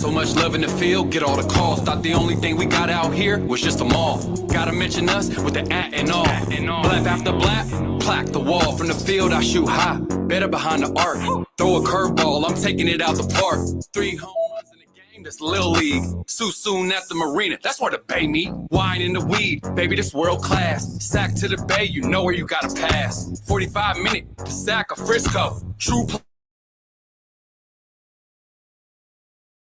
so much love in the field, get all the calls. Thought the only thing we got out here was just a mall. Gotta mention us with the at and all. Blap after blap, plaque the wall. From the field I shoot high, better behind the arc. Throw a curveball, I'm taking it out the park. 3 home runs in the game, that's Lil League. Soon at the marina, that's where the bay meet. Wine in the weed, baby, this world class. Sack to the bay, you know where you gotta pass. 45 minute to sack a Frisco. True play.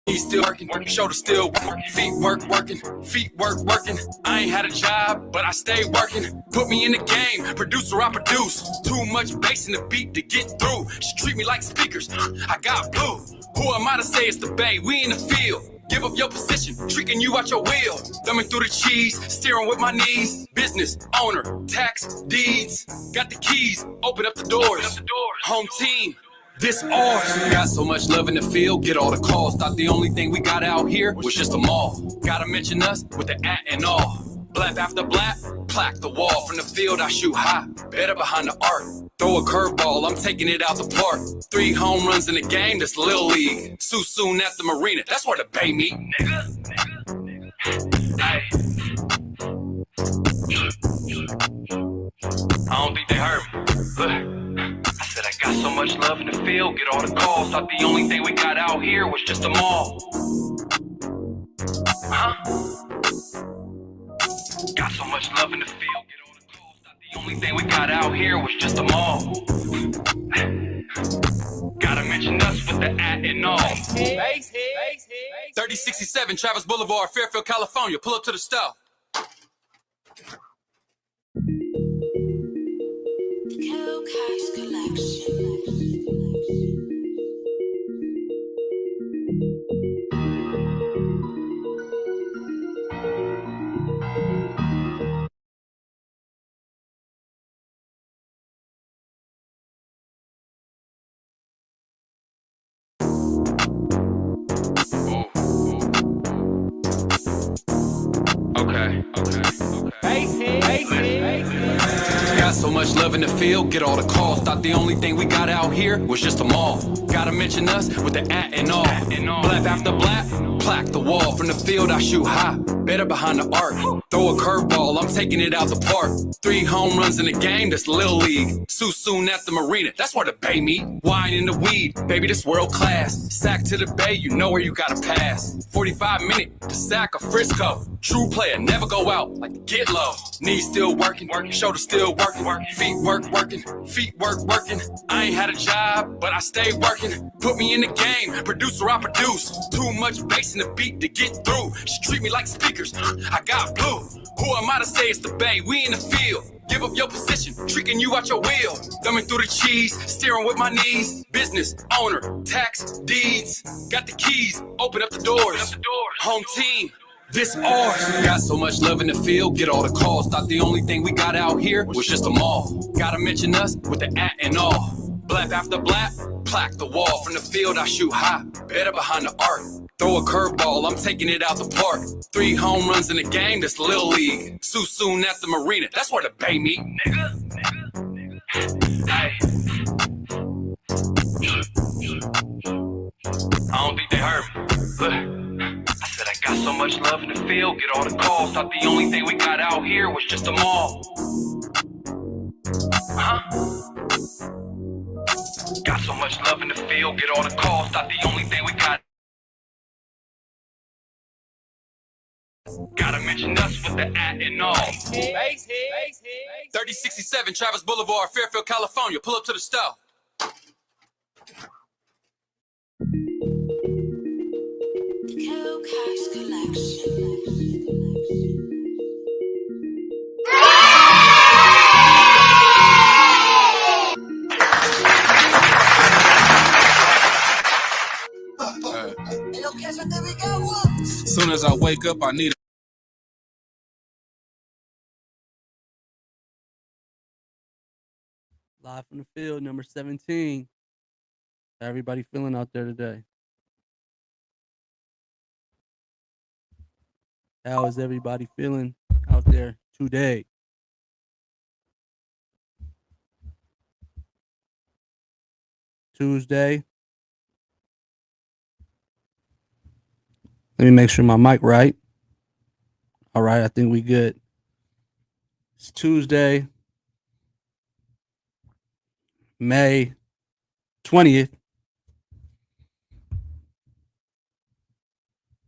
He's still working, shoulder still working, feet working, feet working. I ain't had a job, but I stay working. Put me in the game, producer, I produce. Too much bass in the beat to get through. She treat me like speakers, I got blue. Who am I to say it's the bay? We in the field. Give up your position, tricking you out your wheel. Thumbing through the cheese, steering with my knees. Business, owner, tax, deeds. Got the keys, open up the doors. Home team. This ours. Got so much love in the field, get all the calls. Thought the only thing we got out here was just a mall. Gotta mention us with the at and all. Blap after blap, plaque the wall. From the field I shoot high, better behind the arc. Throw a curveball, I'm taking it out the park. 3 home runs in the game, that's Lil League. Soon at the marina, that's where the bay meet. Hey. I don't think they heard me. I said I got so much love in the field, get all the calls. Thought the only thing we got out here was just a mall. Huh? Got so much love in the field, get all the calls. Thought the only thing we got out here was just a mall. Gotta mention us with the at and all. 3067 Travis Boulevard, Fairfield, California. Pull up to the stop. Got so much love in the field, get all the calls. Thought the only thing we got out here was just a mall. Gotta mention us with the at and all. Blap after blap, plaque the wall. From the field I shoot high, better behind the arc. Throw a curveball, I'm taking it out the park. 3 home runs in the game, that's Lil League. Soon at the marina, that's where the bay meet. Wine in the weed, baby, this world class. Sack to the bay, you know where you gotta pass. 45 minute to sack a Frisco. True player, never go out like get low. Knees still working, shoulder still working, feet working, feet working. I ain't had a job, but I stay working. Put me in the game, producer, I produce. Too much bass in the beat to get through. She treat me like speakers, I got blue. Who am I to say it's the bay? We in the field. Give up your position, tricking you out your wheel. Thumbing through the cheese, steering with my knees. Business, owner, tax, deeds. Got the keys, open up the doors. Home team. This ours. Got so much love in the field, get all the calls. Thought the only thing we got out here was just a mall. Gotta mention us with the at and all. Blap after blap, plaque the wall. From the field I shoot high, better behind the arc. Throw a curveball, I'm taking it out the park. 3 home runs in the game, that's Lil League. Soon at the marina, that's where the bay meet. Hey. I don't think they heard me. I said I got so much love in the field, get all the calls. Thought the only thing we got out here was just a mall. Huh? Got so much love in the field, get all the calls. Thought the only thing we got. Gotta mention us with the at and all. 3067 Travis Boulevard, Fairfield, California. Pull up to the stop. Soon as I wake up, I need Live from the field, number 17. How everybody feeling out there today? How is everybody feeling out there today? Tuesday. Let me make sure my mic right. All right, I think we good. It's Tuesday, May 20th.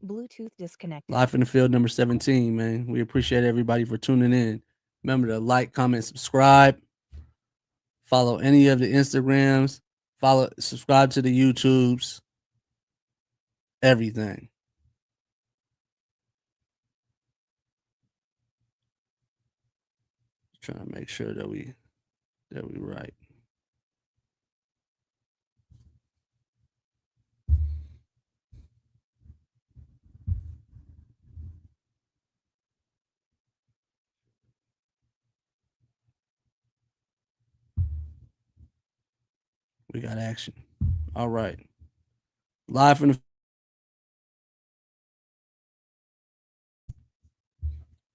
Bluetooth disconnected. Live in the field number 17, man. We appreciate everybody for tuning in. Remember to like, comment, subscribe. Follow any of the Instagrams. Subscribe to the YouTubes. Everything. Trying to make sure that we right. We got action. All right. Live from the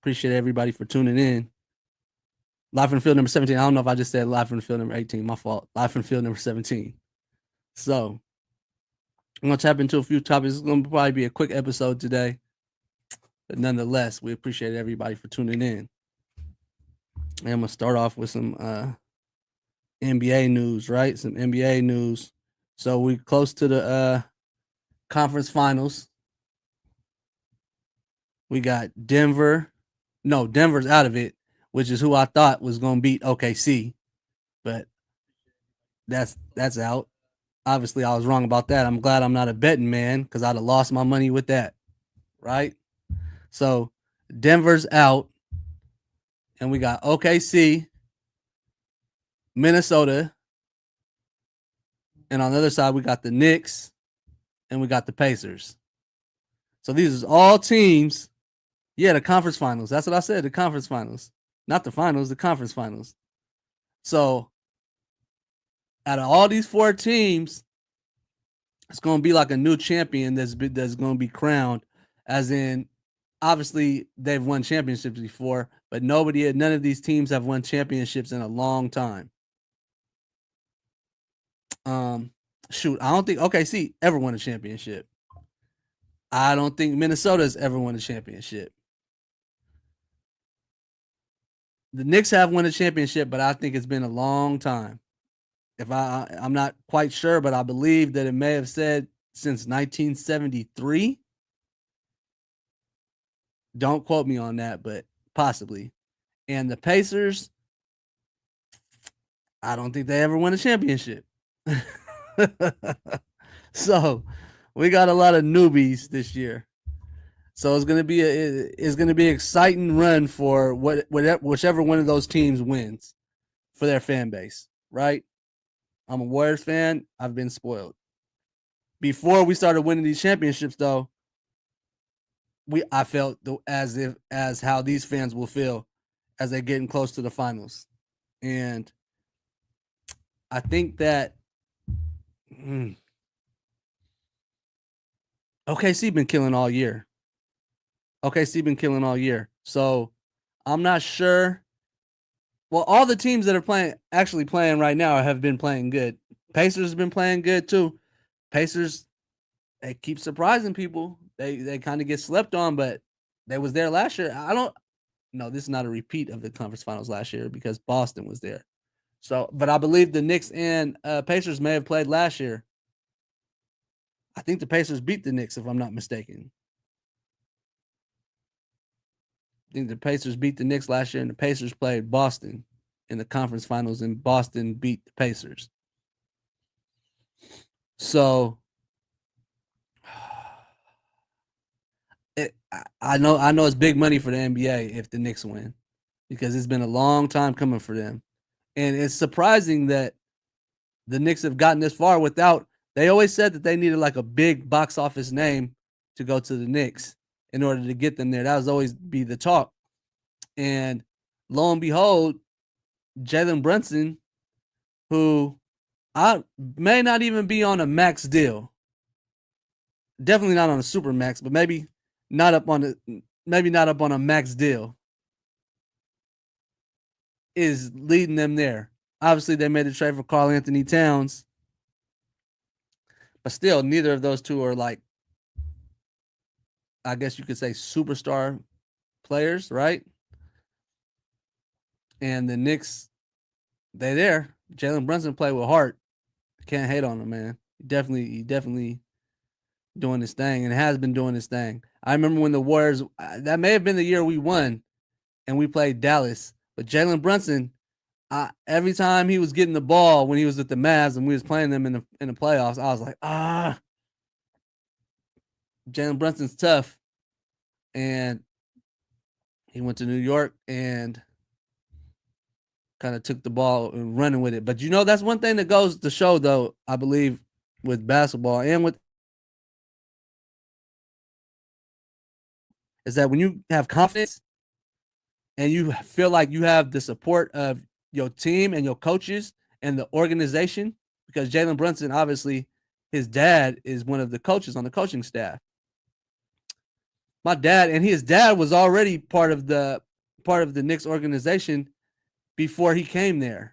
appreciate everybody for tuning in. Live from the field number 17. I don't know if I just said live from the field number 18. My fault. Live from the field number 17. So I'm gonna tap into a few topics. It's gonna probably be a quick episode today, but nonetheless, we appreciate everybody for tuning in. And I'm gonna start off with some NBA news, right? Some NBA news. So we close to the conference finals. We got Denver. No, Denver's out of it, which is who I thought was gonna beat OKC, but that's out. Obviously, I was wrong about that. I'm glad I'm not a betting man because I'd have lost my money with that, right? So Denver's out, and we got OKC, Minnesota, and on the other side we got the Knicks, and we got the Pacers. So these are all teams. Yeah, the conference finals. That's what I said. The conference finals, not the finals. The conference finals. So out of all these four teams, it's going to be like a new champion that's going to be crowned. As in, obviously they've won championships before, but none of these teams have won championships in a long time. Shoot, I don't think OKC ever won a championship. I don't think Minnesota's ever won a championship. The Knicks have won a championship, but I think it's been a long time. I'm not quite sure, but I believe that it may have said since 1973. Don't quote me on that, but possibly. And the Pacers, I don't think they ever won a championship. So we got a lot of newbies this year. So it's gonna be an exciting run for whichever one of those teams wins for their fan base, right? I'm a Warriors fan. I've been spoiled. Before we started winning these championships, though, I felt as how these fans will feel as they're getting close to the finals, and I think that OKC been killing all year. So I'm not sure. Well, all the teams that are actually playing right now have been playing good. Pacers have been playing good too. Pacers, they keep surprising people. They kind of get slept on, but they was there last year. No, this is not a repeat of the conference finals last year because Boston was there. So, but I believe the Knicks and Pacers may have played last year. I think the Pacers beat the Knicks, if I'm not mistaken. I think the Pacers beat the Knicks last year, and the Pacers played Boston in the conference finals, and Boston beat the Pacers. So I know it's big money for the NBA if the Knicks win, because it's been a long time coming for them. And it's surprising that the Knicks have gotten this far without. They always said that they needed like a big box office name to go to the Knicks in order to get them there. That was always be the talk. And lo and behold, Jalen Brunson, who I may not even be on a max deal, definitely not on a super max, but maybe not up on a max deal, is leading them there. Obviously, they made a trade for Karl Anthony Towns, but still, neither of those two are like I guess you could say, superstar players, right? And the Knicks, they there. Jalen Brunson played with heart. Can't hate on him, man. He definitely doing his thing and has been doing his thing. I remember when the Warriors, that may have been the year we won and we played Dallas, but Jalen Brunson, every time he was getting the ball when he was with the Mavs and we was playing them in the playoffs, I was like, Jalen Brunson's tough. And he went to New York and kind of took the ball and running with it. But that's one thing that goes to show, though, I believe, with basketball and with, is that when you have confidence and you feel like you have the support of your team and your coaches and the organization, because Jalen Brunson, obviously, his dad is one of the coaches on the coaching staff. My dad and his dad was already part of the Knicks organization before he came there.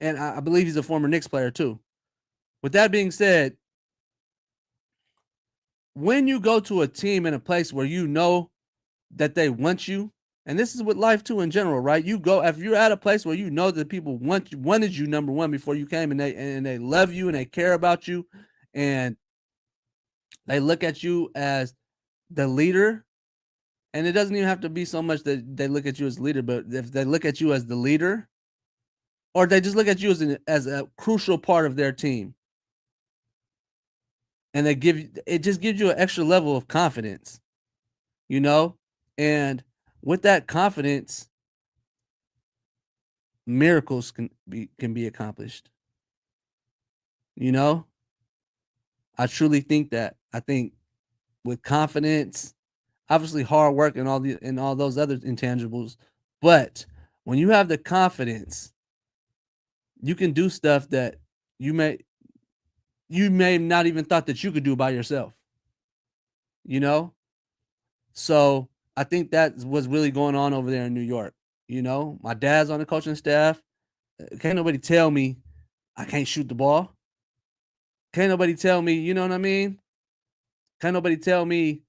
And I believe he's a former Knicks player too. With that being said, when you go to a team in a place where you know that they want you, and this is with life too in general, right? You go, if you're at a place where you know that people wanted you, number one, before you came, and they love you and they care about you, and they look at you as the leader. And it doesn't even have to be so much that they look at you as leader, but if they look at you as the leader, or they just look at you as a crucial part of their team, and it just gives you an extra level of confidence, and with that confidence, miracles can be accomplished. I truly think that. I think with confidence, obviously hard work and all those other intangibles, but when you have the confidence, you can do stuff that you may not even thought that you could do by yourself. So I think that's what's really going on over there in New York. My dad's on the coaching staff. Can't nobody tell me I can't shoot the ball. Can't nobody tell me, you know what I mean? Can't nobody tell me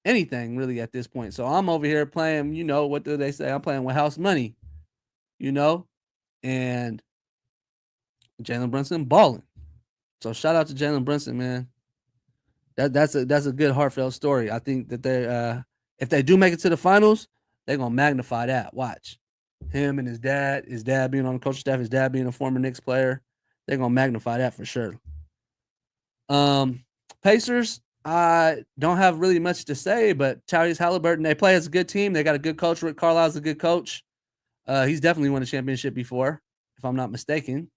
anything really at this point. So I'm over here playing, what do they say? I'm playing with house money, and Jalen Brunson balling. So shout out to Jalen Brunson, man. That's a good heartfelt story. I think that they if they do make it to the finals, they're gonna magnify that. Watch him and his dad being on the coaching staff, his dad being a former Knicks player. They're gonna magnify that for sure. Pacers, I don't have really much to say, but Tyrese Halliburton, they play as a good team. They got a good coach. Rick Carlisle's a good coach. He's definitely won a championship before, if I'm not mistaken.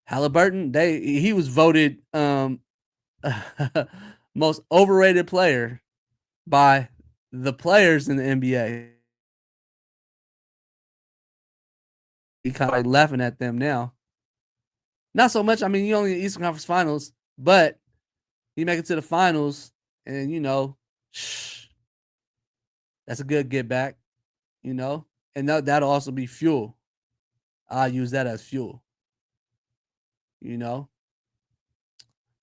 Halliburton, he was voted most overrated player by the players in the NBA. He kind of like laughing at them now. Not so much. I mean, you only in the Eastern Conference Finals, but you make it to the finals, and that's a good get back, and that'll also be fuel. I'll use that as fuel,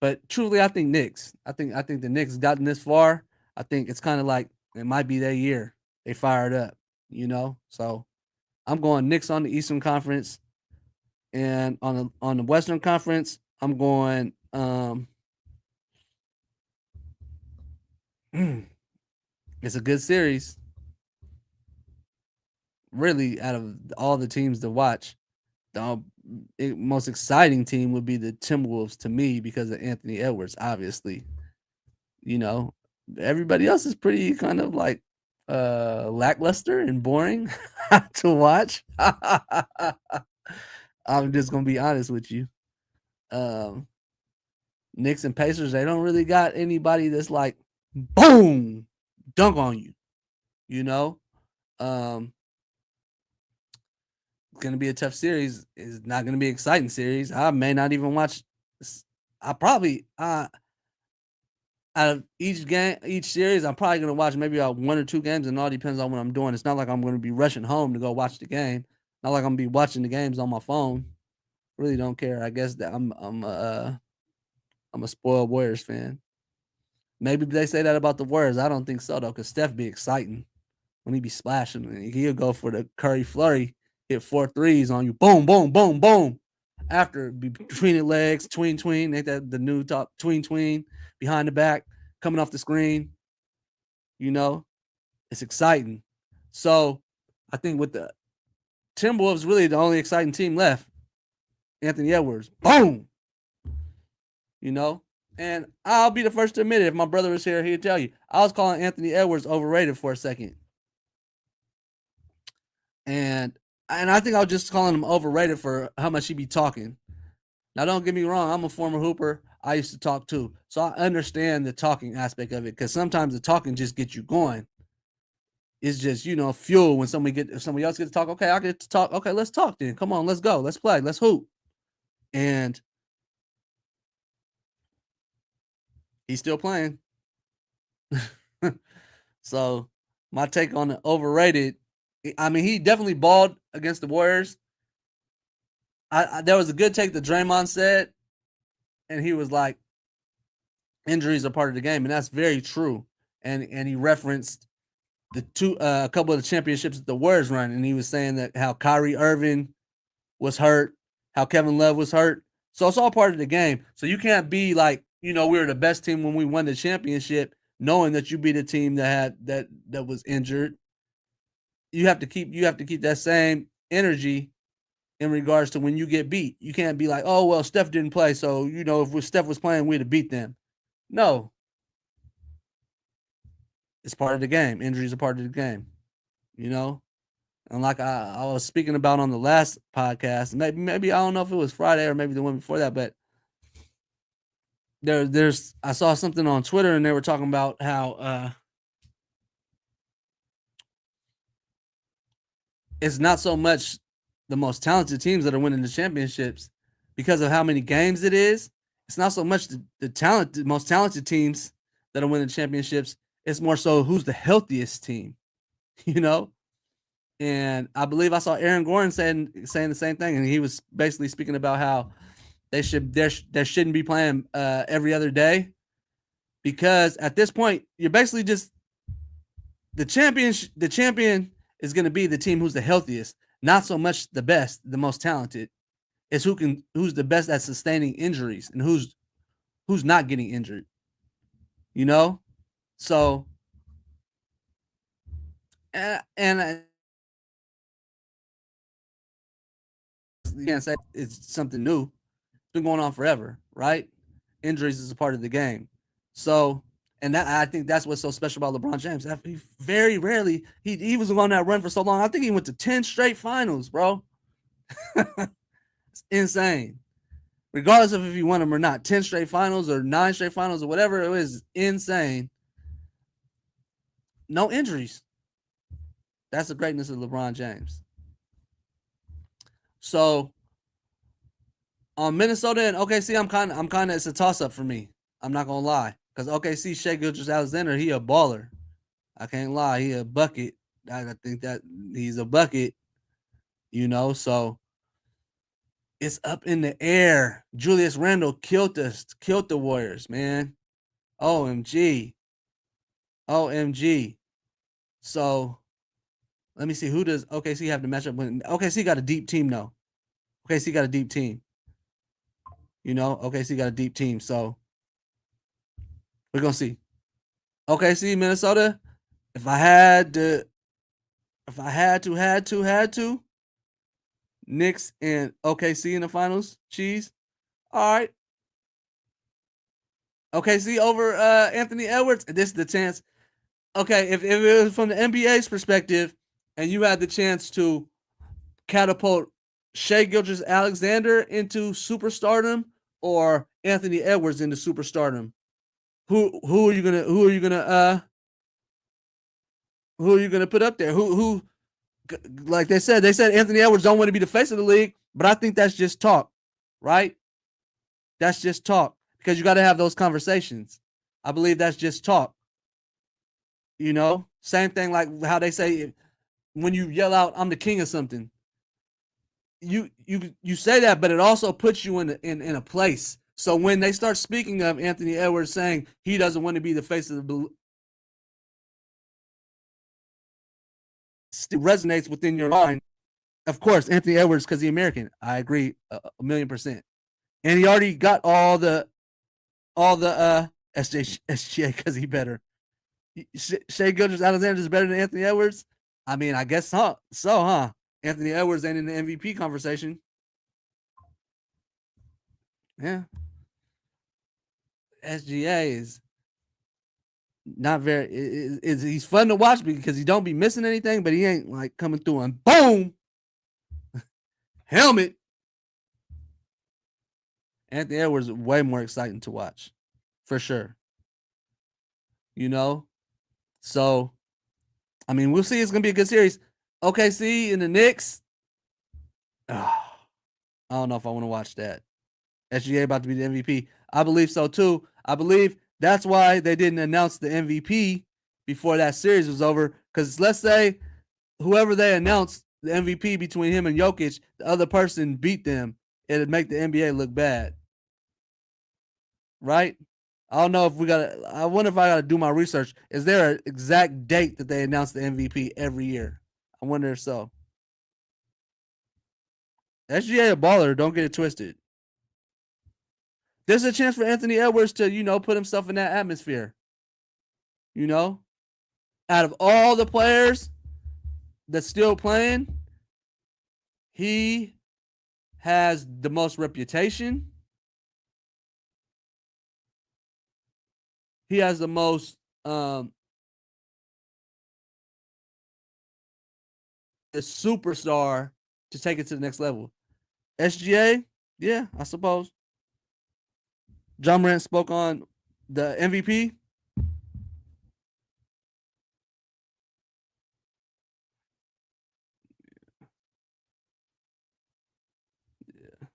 But truly, I think Knicks. I think the Knicks gotten this far. I think it's kind of like it might be their year. They fired up, So I'm going Knicks on the Eastern Conference, and on the Western Conference, I'm going. It's a good series. Really, out of all the teams to watch, the most exciting team would be the Timberwolves to me because of Anthony Edwards, obviously. Everybody else is pretty kind of like lackluster and boring to watch. I'm just gonna be honest with you. Knicks and Pacers, they don't really got anybody that's like boom, dunk on you. It's gonna be a tough series. It's not gonna be an exciting series. I may not even watch. I probably out of each series, I'm probably gonna watch maybe one or two games, and it all depends on what I'm doing. It's not like I'm gonna be rushing home to go watch the game. Not like I'm gonna be watching the games on my phone. Really don't care. I guess that I'm I'm a spoiled Warriors fan. Maybe they say that about the Warriors. I don't think so though, because Steph be exciting when he be splashing. He'll go for the Curry flurry, hit 4 threes on you. Boom, boom, boom, boom. After between the legs, tween, ain't that the new top tween, behind the back, coming off the screen. You know, it's exciting. So I think with the Timberwolves, really the only exciting team left. Anthony Edwards, boom. You know, and I'll be the first to admit it. If my brother was here, he'd tell you I was calling Anthony Edwards overrated for a second, and I think I was just calling him overrated for how much he be talking. Now, don't get me wrong, I'm a former hooper. I used to talk too, so I understand the talking aspect of it because sometimes the talking just gets you going. It's just fuel when somebody else gets to talk. Okay, I get to talk. Okay, let's talk then. Come on, let's go. Let's play. Let's hoop. And he's still playing. So my take on the overrated, I mean, he definitely balled against the Warriors. There was a good take that Draymond said, and he was like, injuries are part of the game, and that's very true. And he referenced a couple of the championships that the Warriors run, and he was saying that how Kyrie Irving was hurt, how Kevin Love was hurt. So it's all part of the game. So you can't be like, we were the best team when we won the championship, knowing that you beat a team that was injured. You have to keep that same energy in regards to when you get beat. You can't be like, oh well, Steph didn't play, so if Steph was playing, we'd have beat them. No. It's part of the game. Injuries are part of the game. And like I was speaking about on the last podcast, maybe I don't know if it was Friday or maybe the one before that, but I saw something on Twitter and they were talking about how it's not so much the most talented teams that are winning the championships because of how many games it is. It's not so much the most talented teams that are winning championships. It's more so who's the healthiest team, And I believe I saw Aaron Gordon saying the same thing, and he was basically speaking about how there shouldn't be playing every other day because at this point you're basically just the champion. The champion is going to be the team who's the healthiest, not so much the best, the most talented. It's who's the best at sustaining injuries and who's not getting injured. So and you can't say it's something new. It's been going on forever, right? Injuries is a part of the game. So, and I think that's what's so special about LeBron James. He very rarely he was on that run for so long. I think he went to 10 straight finals, bro. It's insane. Regardless of if you won them or not, 10 straight finals or 9 straight finals or whatever it was, insane. No injuries. That's the greatness of LeBron James. So on Minnesota and OKC, I'm kind of it's a toss up for me. I'm not gonna lie, because OKC Shai Gilgeous-Alexander, he a baller. I can't lie, he a bucket. I think that he's a bucket. So it's up in the air. Julius Randle killed the Warriors, man. OMG. So let me see, who does OKC have to match up with? OKC got a deep team, though. OKC got a deep team. OKC got a deep team. So we're going to see. OKC, Minnesota, if I had to, Knicks and OKC in the finals, cheese. All right. OKC over Anthony Edwards. This is the chance. Okay, if it was from the NBA's perspective and you had the chance to catapult Shai Gilgeous-Alexander into superstardom or Anthony Edwards into superstardom, who are you gonna put up there? Who like they said Anthony Edwards don't want to be the face of the league, but I think that's just talk, right? That's just talk because you got to have those conversations. I believe that's just talk. Same thing like how they say when you yell out, "I'm the king of something." You say that, but it also puts you in a place. So when they start speaking of Anthony Edwards saying he doesn't want to be the face of the blue, still resonates within your mind. Of course, Anthony Edwards because he's American. I agree 1,000,000%. And he already got all the SGA because he better. Shai Gilgeous-Alexander is better than Anthony Edwards. I mean, I guess so, huh? Anthony Edwards ain't in the MVP conversation. Yeah. SGA is not very. He's fun to watch because he don't be missing anything, but he ain't like coming through and boom, helmet. Anthony Edwards is way more exciting to watch, for sure. You know, so I mean, we'll see. It's gonna be a good series. OKC and the Knicks. I don't know if I want to watch that. SGA about to be the MVP. I believe so too. I believe that's why they didn't announce the MVP before that series was over. Because let's say whoever they announced the MVP between him and Jokic, the other person beat them, it'd make the NBA look bad. Right? I don't know if I wonder if I got to do my research. Is there an exact date that they announce the MVP every year? I wonder if so. SGA a baller, don't get it twisted. There's a chance for Anthony Edwards to, put himself in that atmosphere. Out of all the players that's still playing, he has the most reputation. He has the most the superstar to take it to the next level. SGA, yeah, I suppose. Ja Morant spoke on the MVP. Yeah.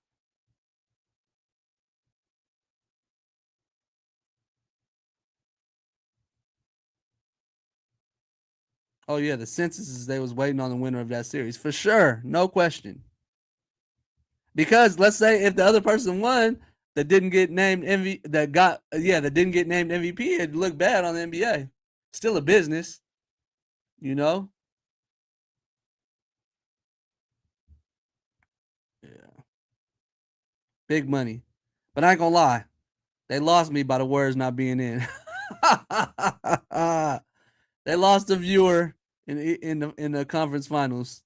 Oh yeah, the census they was waiting on the winner of that series for sure, no question. Because let's say if the other person won that didn't get named that didn't get named MVP, it'd look bad on the NBA. Still a business, you know. Yeah, big money, but I ain't gonna lie, they lost me by the words not being in. They lost a viewer in the conference finals.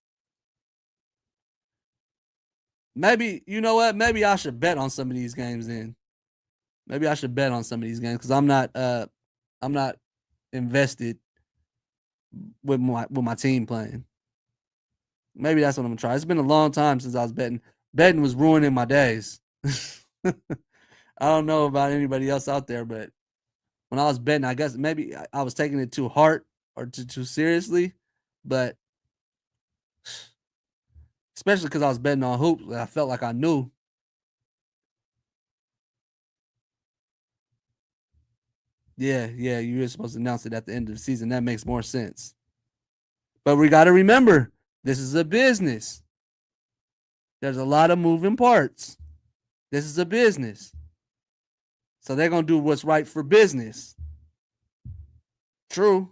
Maybe you know what? Maybe I should bet on some of these games then. Maybe I should bet on some of these games because I'm not invested with my team playing. Maybe that's what I'm gonna try. It's been a long time since I was betting. Betting was ruining my days. I don't know about anybody else out there, but when I was betting, I guess maybe I was taking it too hard or too seriously. But especially because I was betting on hoops, I felt like I knew. Yeah, you were supposed to announce it at the end of the season. That makes more sense. But we got to remember, this is a business. There's a lot of moving parts. This is a business. So they're going to do what's right for business. True.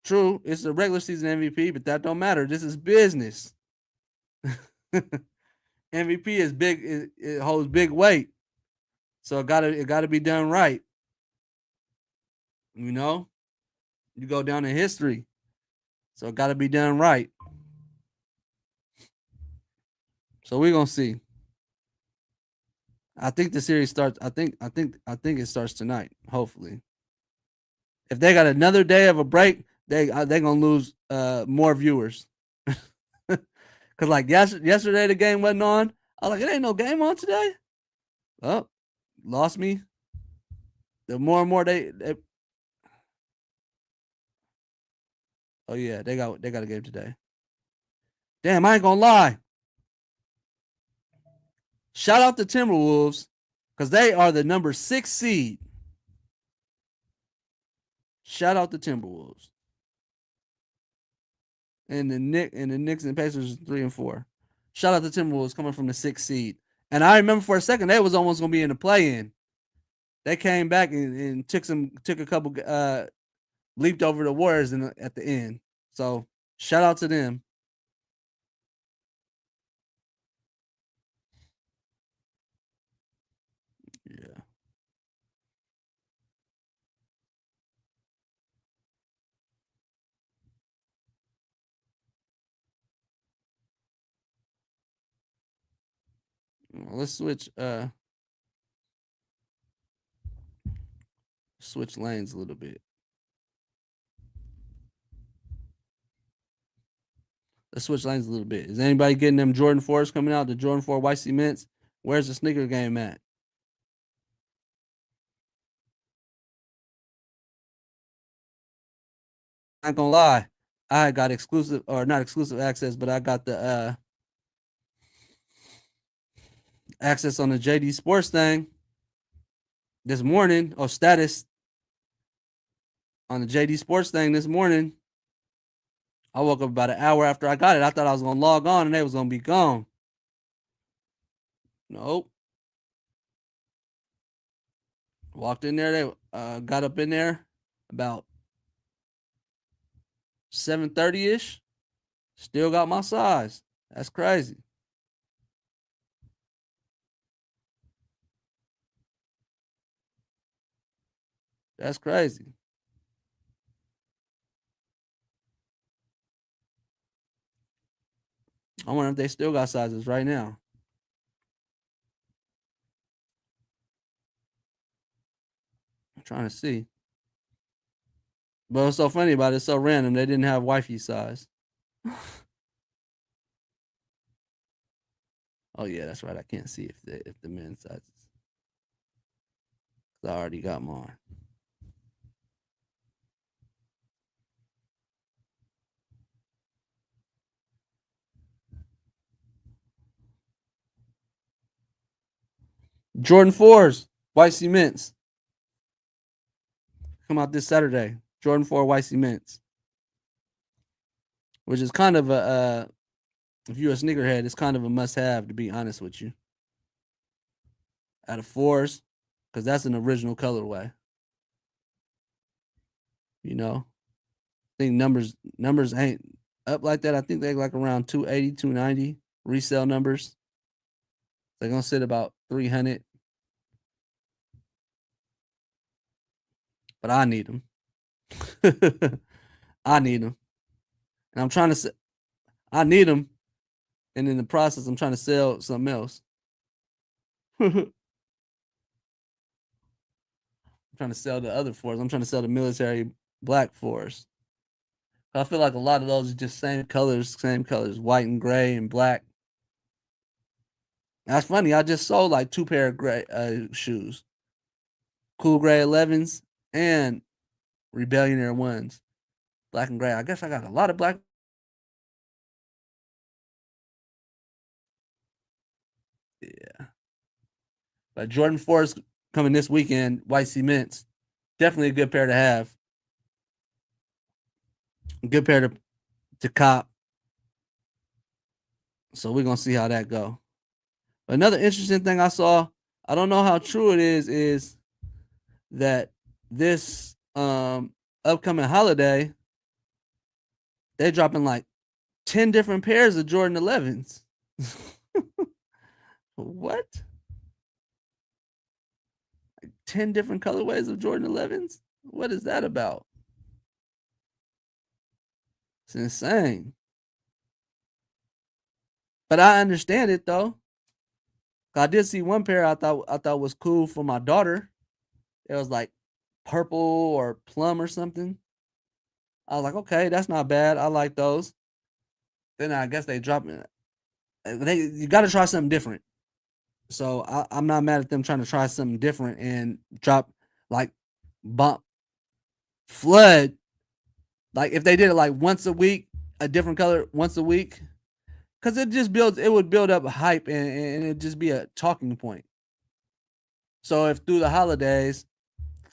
It's a regular season MVP, but that don't matter. This is business. MVP is big. It holds big weight. So it gotta be done right. You go down in history. So it gotta be done right. So we're gonna see. I think the series starts. I think it starts tonight. Hopefully, if they got another day of a break, they gonna lose more viewers. Cause like yesterday the game wasn't on. I was like, it ain't no game on today. Oh, lost me. The more and more they oh yeah, they got a game today. Damn, I ain't gonna lie. Shout out to Timberwolves because they are the number 6 seed. Shout out to Timberwolves. And the Knicks and Pacers 3 and 4. Shout out to Timberwolves coming from the 6th seed. And I remember for a second they was almost gonna be in the play-in. They came back and took a couple leaped over the Warriors at the end. So shout out to them. Yeah. Let's switch lanes a little bit. Let's switch lanes a little bit. Is anybody getting them Jordan 4s coming out? The Jordan 4 white cements? Where's the sneaker game at? Not gonna lie, I got exclusive or not exclusive access, but I got the access on the JD Sports thing this morning or status on the JD Sports thing this morning. I woke up about an hour after I got it. I thought I was gonna log on and they was gonna be gone. Nope. Walked in there. They got up in there about 7:30 ish. Still got my size. That's crazy. That's crazy. I wonder if they still got sizes right now. I'm trying to see. But what's so funny about it, it's so random. They didn't have wifey size. Oh yeah, that's right. I can't see if the men's sizes. I already got mine. Jordan 4s, white cements. Come out this Saturday. Jordan 4 white cements. Which is kind of a if you're a sneakerhead, it's kind of a must-have, to be honest with you. Out of 4s, because that's an original colorway. You know, I think numbers ain't up like that. I think they're like around 280, 290 resale numbers. They're gonna sit about 300. But I need them. I need them, and I'm trying to. I need them, and in the process, I'm trying to sell something else. I'm trying to sell the other 4s. I'm trying to sell the military black 4s. I feel like a lot of those are just same colors, white and gray and black. That's funny. I just sold like 2 pair of gray shoes, cool gray 11s and Rebellion Air 1s, black and gray. I guess I got a lot of black. Yeah, but Jordan 4s coming this weekend, white cements. Definitely a good pair to have. A good pair to cop. So we're gonna see how that go. Another interesting thing I saw, I don't know how true it is that this upcoming holiday, they're dropping like 10 different pairs of Jordan 11s. What? Like 10 different colorways of Jordan 11s? What is that about? It's insane. But I understand it though. I did see one pair I thought was cool for my daughter. It was like purple or plum or something. I was like, okay, that's not bad. I like those. Then I guess they dropped it. You got to try something different. So I'm not mad at them trying to try something different and drop like bump flood. Like if they did it like once a week, a different color once a week, because it would build up hype and it'd just be a talking point. So if through the holidays,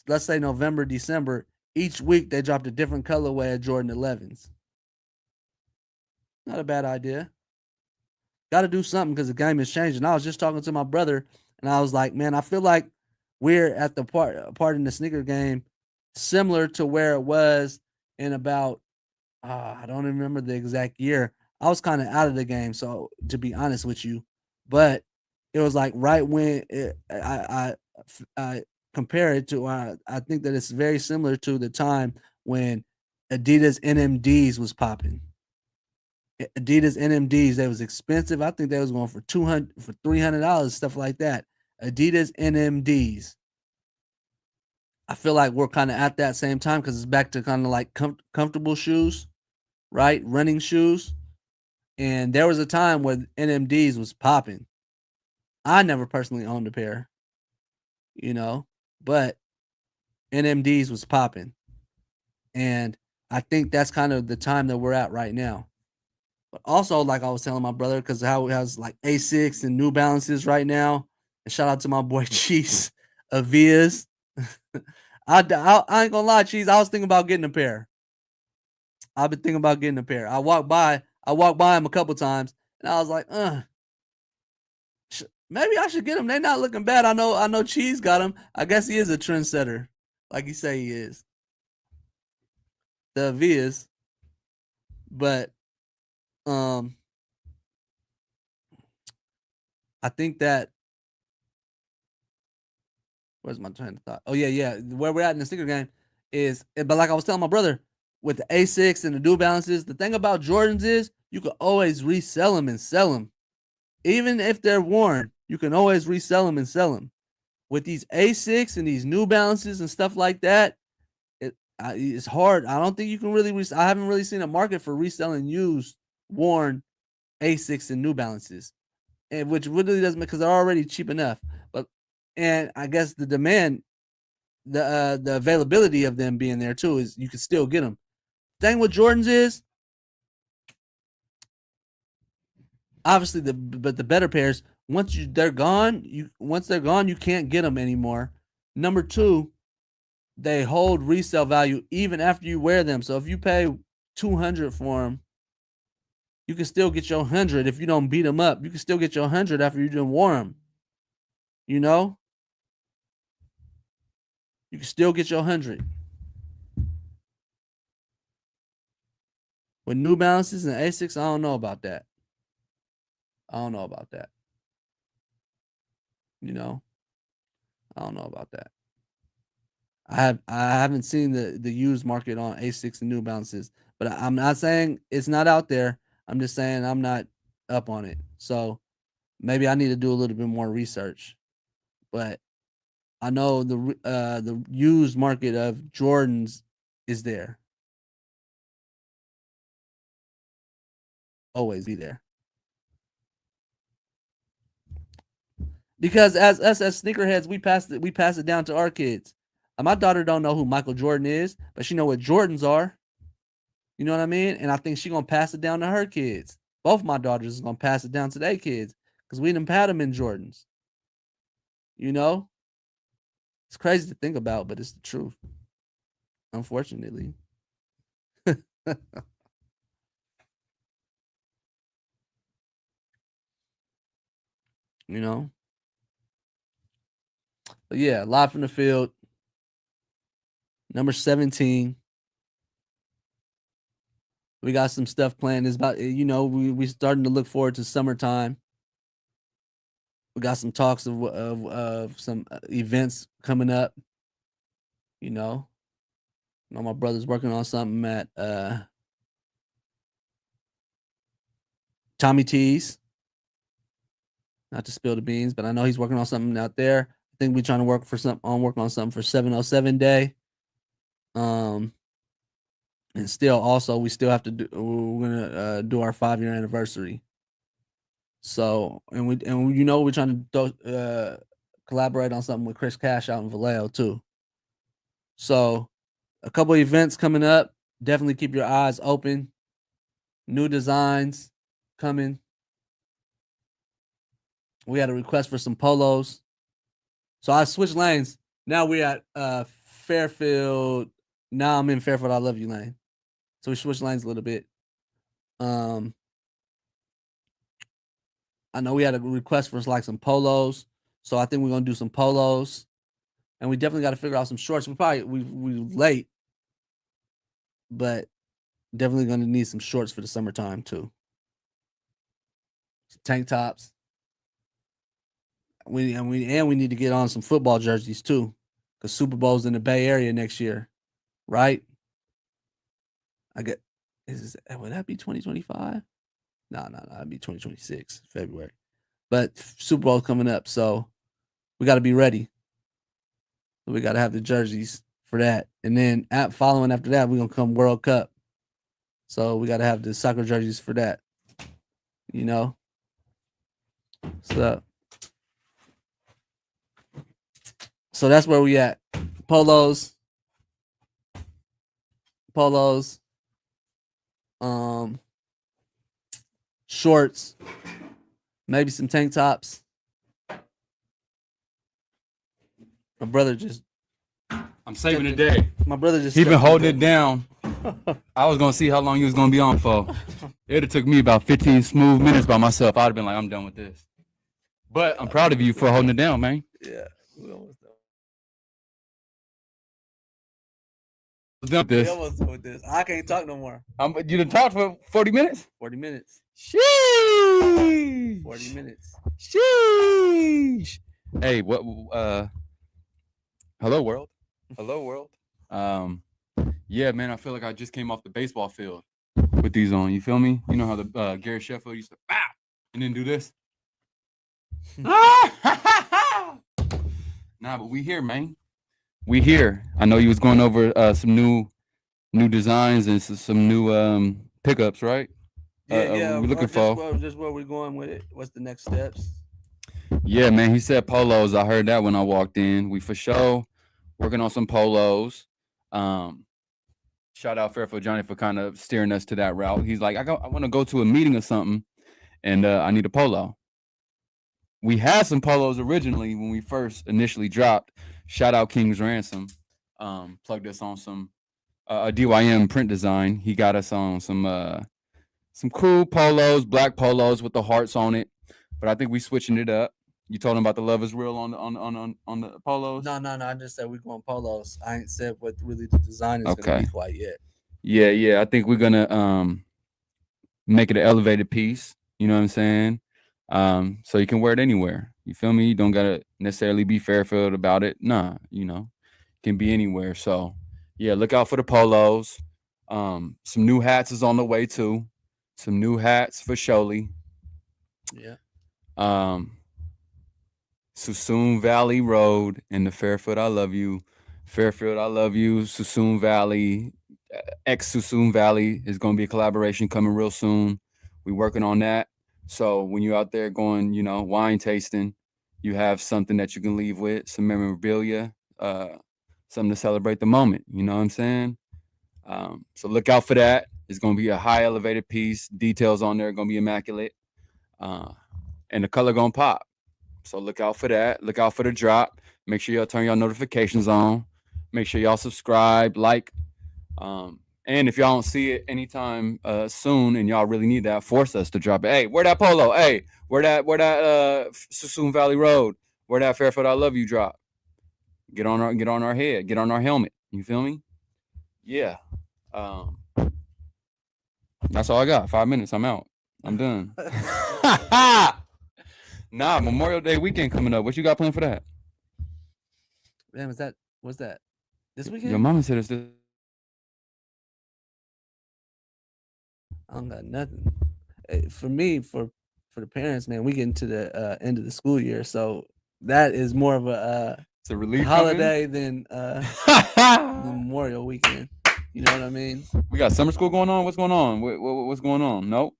let's say November, December, each week they dropped a different colorway of Jordan 11s. Not a bad idea. Got to do something because the game is changing. I was just talking to my brother, and I was like, man, I feel like we're at the part in the sneaker game similar to where it was in about I don't remember the exact year. I was kind of out of the game, so to be honest with you, but it was like right when I compare it to. I think that it's very similar to the time when Adidas NMDs was popping. Adidas NMDs, they was expensive. I think they was going for $300, stuff like that. Adidas NMDs. I feel like we're kind of at that same time because it's back to kind of like comfortable shoes, right? Running shoes. And there was a time when NMDs was popping. I never personally owned a pair, but NMDs was popping. And I think that's kind of the time that we're at right now. But also, like I was telling my brother, because how it has like Asics and New Balances right now. And shout out to my boy Cheese Avias. I ain't gonna lie, Cheese. I was thinking about getting a pair. I've been thinking about getting a pair. I walked by him a couple times, and I was like, maybe I should get them. They're not looking bad. I know Cheese got them. I guess he is a trendsetter, like you say he is. The Avias. But I think that where's my train of thought? Oh yeah. Where we're at in the sneaker game is, but like I was telling my brother, with the Asics and the New Balances, the thing about Jordans is you can always resell them and sell them, even if they're worn. You can always resell them and sell them. With these Asics and these New Balances and stuff like that, it's hard. I don't think you can really. I haven't really seen a market for reselling used, worn Asics and New Balances, and which really doesn't, because they're already cheap enough. But and I guess the demand, the availability of them being there too, is you can still get them. Thing with Jordans is obviously the better pairs, they're gone, you can't get them anymore. Number two, they hold resale value even after you wear them. So if you pay $200 for them, you can still get your $100 if you don't beat them up. You can still get your $100 after you done wore them. You can still get your $100. With New Balances and Asics, I don't know about that. I don't know about that. I don't know about that. I haven't seen the used market on Asics and New Balances, but I'm not saying it's not out there. I'm just saying I'm not up on it. So maybe I need to do a little bit more research. But I know the used market of Jordans is there. Always be there. Because as us as sneakerheads, we pass it down to our kids. My daughter don't know who Michael Jordan is, but she know what Jordans are. You know what I mean? And I think she gonna pass it down to her kids. Both my daughters is gonna pass it down to their kids because we done had them in Jordans. It's crazy to think about, but it's the truth. Unfortunately. you know. But yeah, live from the field. Number 17. We got some stuff planned. It's about, we starting to look forward to summertime. We got some talks of some events coming up. My brother's working on something at Tommy T's. Not to spill the beans, but I know he's working on something out there. I think we're trying to work on something for 707 Day. And still, also, we still have to do. We're gonna do our 5-year anniversary. So, and we're trying to collaborate on something with Chris Cash out in Vallejo too. So, a couple of events coming up. Definitely keep your eyes open. New designs coming. We had a request for some polos. So I switched lanes. Now we're at Fairfield. Now I'm in Fairfield I Love You lane. So we switched lanes a little bit. I know we had a request for like some polos, so I think we're gonna do some polos, and we definitely got to figure out some shorts. We late, but definitely gonna need some shorts for the summertime too. Some tank tops. We need to get on some football jerseys too, because Super Bowl's in the Bay Area next year, right? Would that be 2025? No, that'd be 2026 February. But Super Bowl's coming up, so we got to be ready. We got to have the jerseys for that, and then following after that, we're gonna come World Cup. So we got to have the soccer jerseys for that. You know. So that's where we at. Polos. Shorts, maybe some tank tops. I'm saving the day. My brother just He been holding it down. I was gonna see how long he was gonna be on for. It'd have took me about 15 smooth minutes by myself. I'd have been like, I'm done with this. But I'm proud of you for holding it down, man. Yeah, we almost Done with this. done with this. I can't talk no more. You done talked for 40 minutes? 40 minutes. Sheesh. 40 minutes. Sheesh. Hey, what? Hello, world. Hello, world. Yeah, man. I feel like I just came off the baseball field with these on. You feel me? You know how the Gary Sheffield used to bow and then do this. Nah, but we here, man. We here. I know you was going over some new designs and some new pickups, right? Yeah. We looking for Just where we're going with it. What's the next steps? Yeah, man. He said polos. I heard that when I walked in. We for sure working on some polos. Shout out Fairfield Johnny for kind of steering us to that route. He's like, I want to go to a meeting or something, and I need a polo. We had some polos originally when we first initially dropped. Shout out King's Ransom. Plugged us on some a DYM print design. He got us on some cool polos, black polos with the hearts on it. But I think we switching it up. You told him about the Love Is Real on the polos? No. I just said we're going polos. I ain't said what really the design is gonna be quite yet. Yeah. I think we're gonna make it an elevated piece. You know what I'm saying? So you can wear it anywhere. You feel me? You don't gotta necessarily be Fairfield about it. Nah, can be anywhere. So yeah, look out for the polos. Some new hats is on the way too. Some new hats for Sholey. Yeah. Suisun Valley Road and the Fairfield I Love You. Fairfield I Love You. Suisun Valley. Ex Suisun Valley is going to be a collaboration coming real soon. We're working on that. So when you're out there going, wine tasting, you have something that you can leave with, some memorabilia, something to celebrate the moment. You know what I'm saying? So look out for that. It's going to be a high elevated piece. Details on there are going to be immaculate. And the color going to pop. So look out for that. Look out for the drop. Make sure y'all turn your notifications on. Make sure y'all subscribe, like. And if y'all don't see it anytime soon and y'all really need that, force us to drop it. Hey, where that polo? Hey, where that Suisun Valley Road? Where that Fairfield I Love You drop? Get on our head. Get on our helmet. You feel me? Yeah. That's all I got. 5 minutes. I'm out. I'm done. Nah, Memorial Day weekend coming up. What you got planned for that? Man, what's that? This weekend? Your mama said it's this. I don't got nothing. For me, for the parents, man, we get into the end of the school year, so that is more of it's a relief holiday than Memorial weekend. You know what I mean? We got summer school going on. What's going on? What's going on? Nope.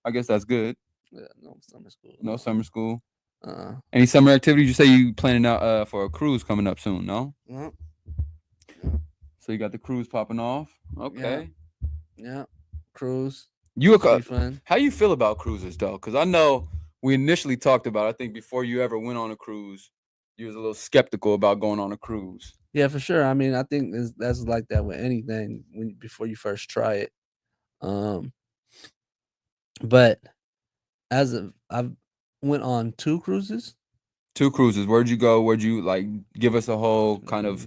I guess that's good. Yeah, no summer school. No summer school. Any summer activities? You say you planning out for a cruise coming up soon? No. So you got the cruise popping off. Okay. Yeah. Cruise. Fun. How you feel about cruises though? Because I know we initially talked about. I think before you ever went on a cruise, you was a little skeptical about going on a cruise. Yeah, for sure. I mean, I think that's like that with anything before you first try it. But Went on 2 cruises. 2 cruises. Where'd you go? Where'd you like give us a whole kind of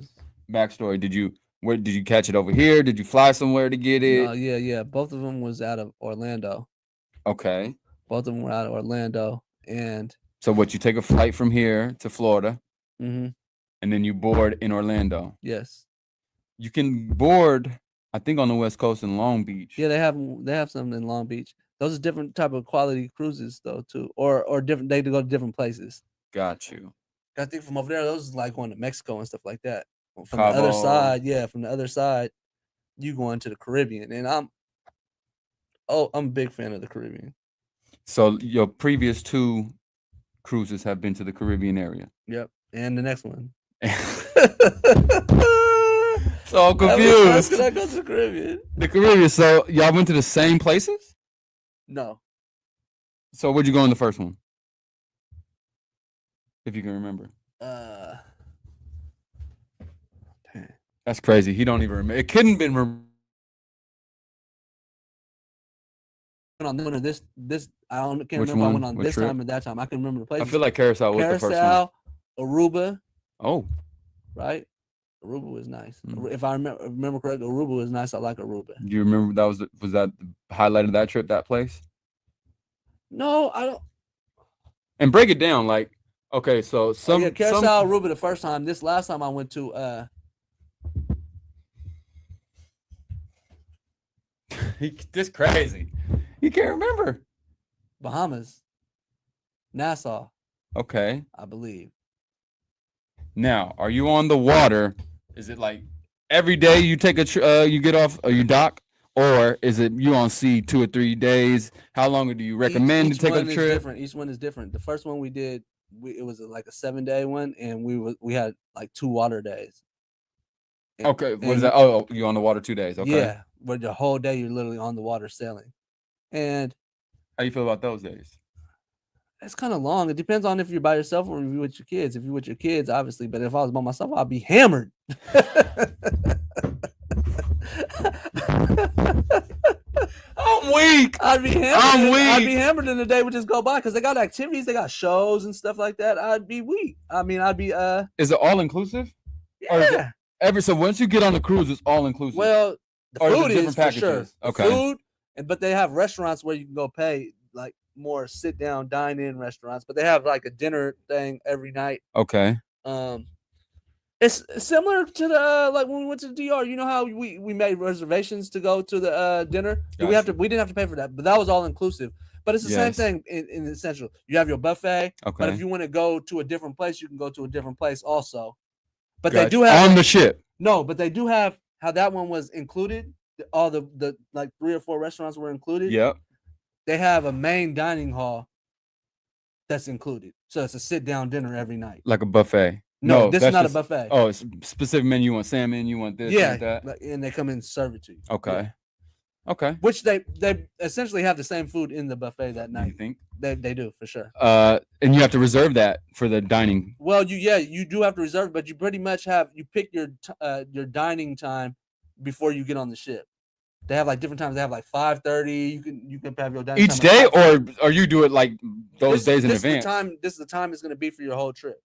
backstory? Where did you catch it over here? Did you fly somewhere to get it? Yeah. Both of them was out of Orlando. Okay. Both of them were out of Orlando, and So what? You take a flight from here to Florida, mm-hmm. and then you board in Orlando. Yes. You can board, I think, on the West Coast in Long Beach. Yeah, they have some in Long Beach. Those are different type of quality cruises though too, or different. They go to different places. Got you. I think from over there, those is like going to Mexico and stuff like that. From Cabo. the other side, from the other side, you going to the Caribbean, and I'm a big fan of the Caribbean. So your previous 2 cruises have been to the Caribbean area. Yep, and the next one. So confused. Could I go to the Caribbean? The Caribbean. So y'all went to the same places? No. So where'd you go in the first one? If you can remember. Dang. That's crazy. He don't even remember. It couldn't have been. On this I can't Which remember if I one? went on What this trip? time or that time. I can remember the place. I feel like Carousel was the first one. Aruba. Oh, Right. Aruba was nice. Mm. If I remember correctly, Aruba was nice. I like Aruba. do you remember was that the highlight of that trip? That place? No, I don't. And break it down. Like, okay, so Carousel Aruba the first time. This last time I went to this crazy. He can't remember. Bahamas, Nassau, Okay. I believe. Now, are you on the water? Is it like every day you take you get off or you dock, or is it you on sea 2 or 3 days? How long do you recommend each to take one a is trip? Different. Each one is different. The first one we did, it was like a 7-day one, and we had like 2 water days. Okay, what is that? Oh, you on the water 2 days? Okay. Yeah, where the whole day you're literally on the water sailing, and How you feel about those days? it's kind of long. It depends on if you're by yourself or if you're with your kids. If you're with your kids, obviously, but if I was by myself, I'd be hammered. I'm weak. I'd be hammered. I'm I'd weak. be hammered and the day would just go by because they got activities, they got shows and stuff like that. I'd be weak. I mean, I'd be Is it all inclusive? Or is it yeah. so once you get on the cruise, it's all inclusive. Well, the Or is it food different is for sure. packages? The Okay. food, but they have restaurants where you can go pay like more sit down, dine in restaurants. But they have like a dinner thing every night. Okay. It's similar to the like when we went to the DR. You know how we made reservations to go to the dinner. We Gotcha. we didn't have to pay for that, but that was all inclusive. But it's the same Yes. thing in essential. You have your buffet, but Okay. if you want to go to a different place, you can go to a different place also. But Gotcha. they do have on the ship. no, but they do have how that one was included. All the like 3 or 4 restaurants were included. Yep. They have a main dining hall that's included. So it's a sit down dinner every night. Like a buffet. No, this is that's not just- a buffet. Oh, it's specific menu. You want salmon. You want this. You yeah, want that. and they come in and serve it to you. Okay. Okay. Which they essentially have the same food in the buffet that What do you night. think? They do for sure. And you have to reserve that for the dining. Well, you do have to reserve, but you pretty much you pick your dining time before you get on the ship. They have like different times. They have like 5:30. You can have your dining Each time day, at 5:30. or you do it like those days in this advance? This is the time it's going to be for your whole trip.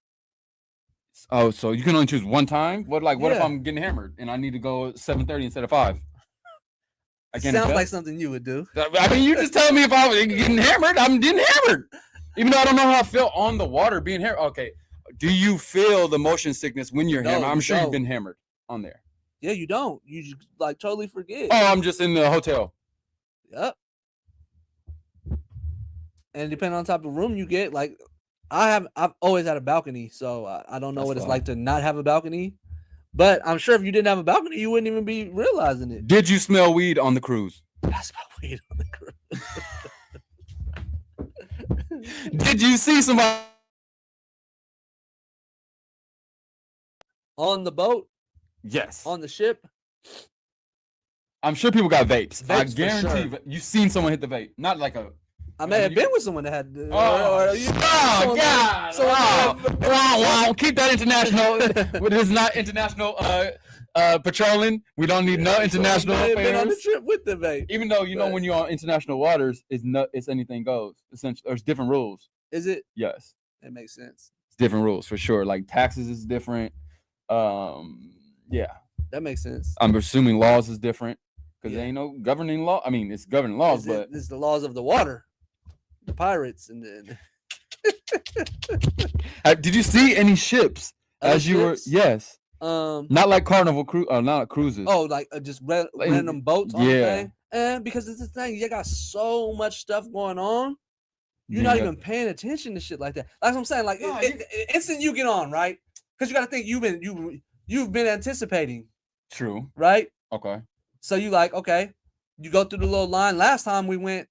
Oh, so you can only choose one time? What if Yeah. I'm getting hammered and I need to go at 7:30 instead of 5? I can't Sounds like adjust? something you would do. I mean, you just tell me if I was getting hammered. I'm getting hammered. Even though I don't know how I feel on the water being hammered. Okay. Do you feel the motion sickness when you're No, hammered? I'm you sure you've don't. been hammered on there. Yeah, you don't. You just like totally forget. Oh, I'm just in the hotel. Yep. And depending on the type of room you get, like I've always had a balcony, so I don't know That's what it's fine. like to not have a balcony. But I'm sure if you didn't have a balcony, you wouldn't even be realizing it. Did you smell weed on the cruise? That's my weed on the cruise. Did you see somebody? On the boat, Yes. on the ship. I'm sure people got vapes. I Vapes for guarantee sure. you've seen someone hit the vape. Not like a. I may have been with someone that had. Oh, someone- God! someone that Wow! Keep that international. It is not international patrolling. We don't need no international may have been on the affairs. trip with the vape. Even though you know Right. when you're on international waters, it's anything goes. Essentially, there's different rules. Is it? Yes, It makes sense. it's different rules for sure. Like taxes is different. Yeah, That makes sense. I'm assuming laws is different because Yeah. there ain't no governing law. I mean, it's governing laws, but It's the laws of the water, the pirates, and did you see any ships Other as you were? ships? Yes, um. not like Carnival cruise, not cruises. Oh, like just Like, random boats on the yeah. thing. And because it's the thing, you got so much stuff going on, you're You not got- even paying attention to shit like that. That's what I'm saying. Like No, instant you get on, right? Because you got to think you've been anticipating, True. right? Okay. So you like, okay, you go through the little line. Last time we went,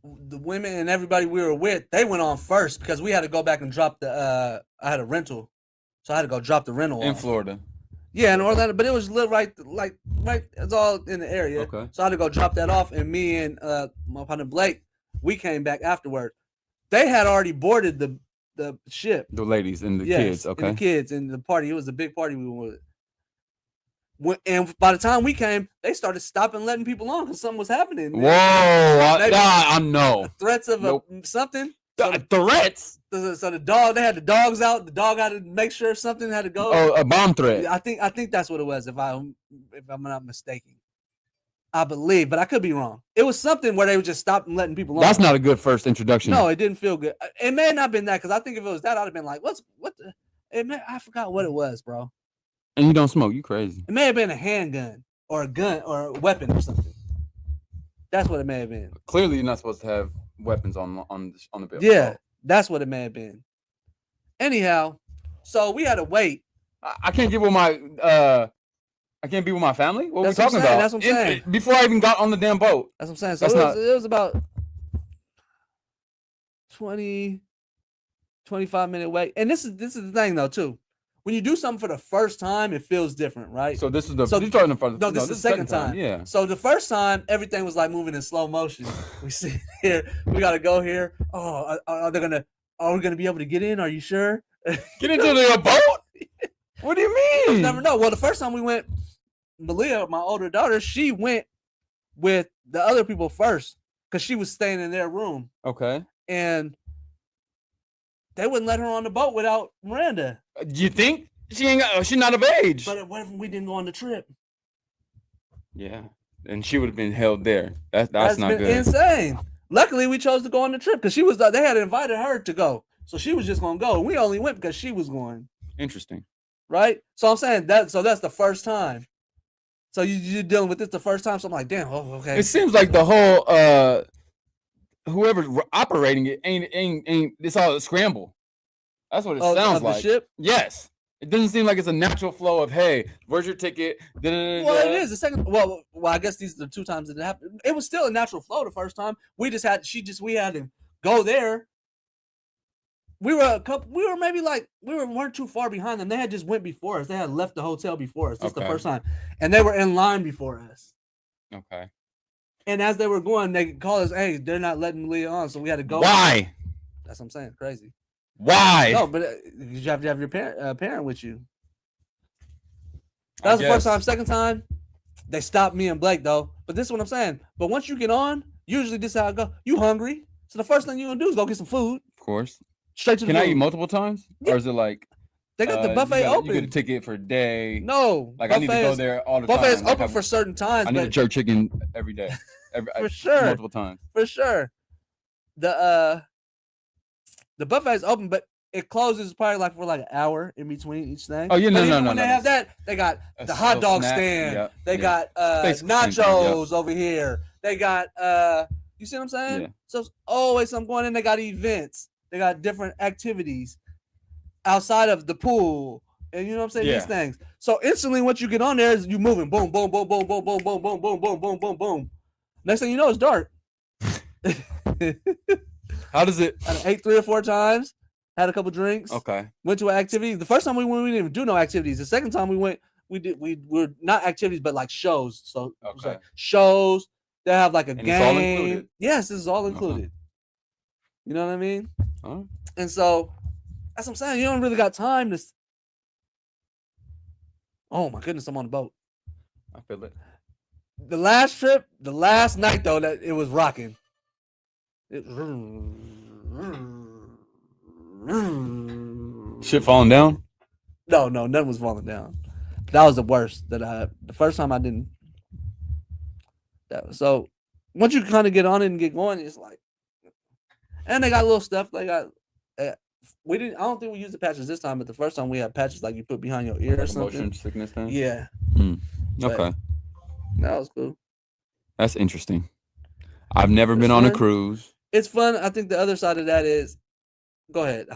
the women and everybody we were with, they went on first because we had to go back and drop the I had a rental. So I had to go drop the rental In off. Florida. Yeah, in Orlando, but it was right, it's all in the area. Okay. So I had to go drop that off, and me and my partner Blake, we came back afterward. They had already boarded the ship. The ladies and the Yes, kids. Okay. and the kids and the party. It was a big party we went with. And by the time we came, they started stopping letting people on because something was happening. Whoa! I Maybe- know. Threats of Nope. something. So Threats. so the dog, they had the dogs out. The dog had to make sure something had to go. Oh, a bomb threat. I think that's what it was. If I'm not mistaken, I believe, but I could be wrong. It was something where they would just stop and letting people on. That's not a good first introduction. No, it didn't feel good. It may have not been that because I think if it was that, I'd have been like, what the? I forgot what it was, bro. And you don't smoke. You crazy. It may have been a handgun or a gun or a weapon or something. That's what it may have been. Clearly, you're not supposed to have weapons on the bill. Yeah, that's what it may have been. Anyhow, so we had to wait. I can't get with my I can't be with my family. What are we That's what I'm talking saying, about? that's what I'm saying. Before I even got on the damn boat. That's what I'm saying. So That's it was about 20, 25-minute wait. And this is the thing though too. When you do something for the first time, it feels different, right? So this is the. So- you're talking about No, this is the second time. Yeah. So the first time, everything was like moving in slow motion. We sit here, we gotta go here. Oh, are we gonna be able to get in? Are you sure? Get into the boat. What do you You mean? never know. Well, the first time we went, Malia, my older daughter, she went with the other people first because she was staying in their room, Okay. and they wouldn't let her on the boat without Miranda. Do you think she's not of age? But what if we didn't go on the trip? Yeah. And she would have been held there. That's That's not been good. insane. Luckily, we chose to go on the trip because they had invited her to go, so she was just gonna go. We only went because she was going, Interesting. right? So I'm saying that. So that's the first time. So you're dealing with this the first time. So I'm like, damn. Oh, okay. It seems like the whole whoever's operating it ain't it's all a scramble. That's what it sounds of the like. ship. Yes. It doesn't seem like it's a natural flow of, hey, where's your ticket? Well, it is the second. Well, I guess these are the two times that it happened. It was still a natural flow the first time. We had to go there. We were maybe like weren't too far behind them. They had just went before us. They had left the hotel before us. This is the Okay. first time, and they were in line before us. Okay. And as they were going, they called us. Hey, they're not letting Leah on, so we had to go. Why? That's what I'm saying. Crazy. Why? No, but you have to have your parent with you. I That was the first guess. time. Second time, they stopped me and Blake though. But this is what I'm saying. But once you get on, usually this is how it go. You hungry? So the first thing you're gonna do is go get some food. Of course. Straight to the Can I food. eat multiple times? Yeah. Or is it like They got the you buffet gotta- open. You get a ticket for a day. No, Like I need to buffet go is- there all the Buffet time. is Like, open for certain times, I need a but jerk chicken every day. For sure. Multiple times. for sure, the buffet is open, but it closes probably like for like an hour in between each thing. Oh, yeah, But no, even no, when no, they have that's- that, they got a the hot little dog snack, stand. yeah, They yeah. got Basically the same thing, nachos over here. They got you see what I'm saying? Yeah. So it's always something going in. They got events. They got different activities outside of the pool. And you know what I'm saying? Yeah. These things. So instantly once you get on there, you moving. Boom, boom, boom, boom, boom, boom, boom, boom, boom, boom, boom, boom, boom. Next thing you know, it's dark. How does it? I ate 3 or 4 times, had a couple drinks, Okay. went to an activity. The first time we went, we didn't even do no activities. The second time we went, we were not activities, but like shows. So it was like Okay. shows. They have like a And it's all game. included? Yes, this is all Uh-huh. included. You know what I mean? All right. And so that's what I'm saying. You don't really got time to. Oh my goodness, I'm on the boat. I feel it. The last trip, the last night though, that it was rocking. It, Shit falling down. no, nothing was falling down. That was the worst that I had. The first time I didn't. So once you kind of get on it and get going, it's like, and they got little stuff. They got. We didn't. I don't think we used the patches this time, but the first time we had patches like you put behind your ear or something. Motion sickness thing. Yeah. Okay, But that was cool. that's interesting. I've never It's been on a fun. cruise. It's fun. I think the other side of that is, go ahead.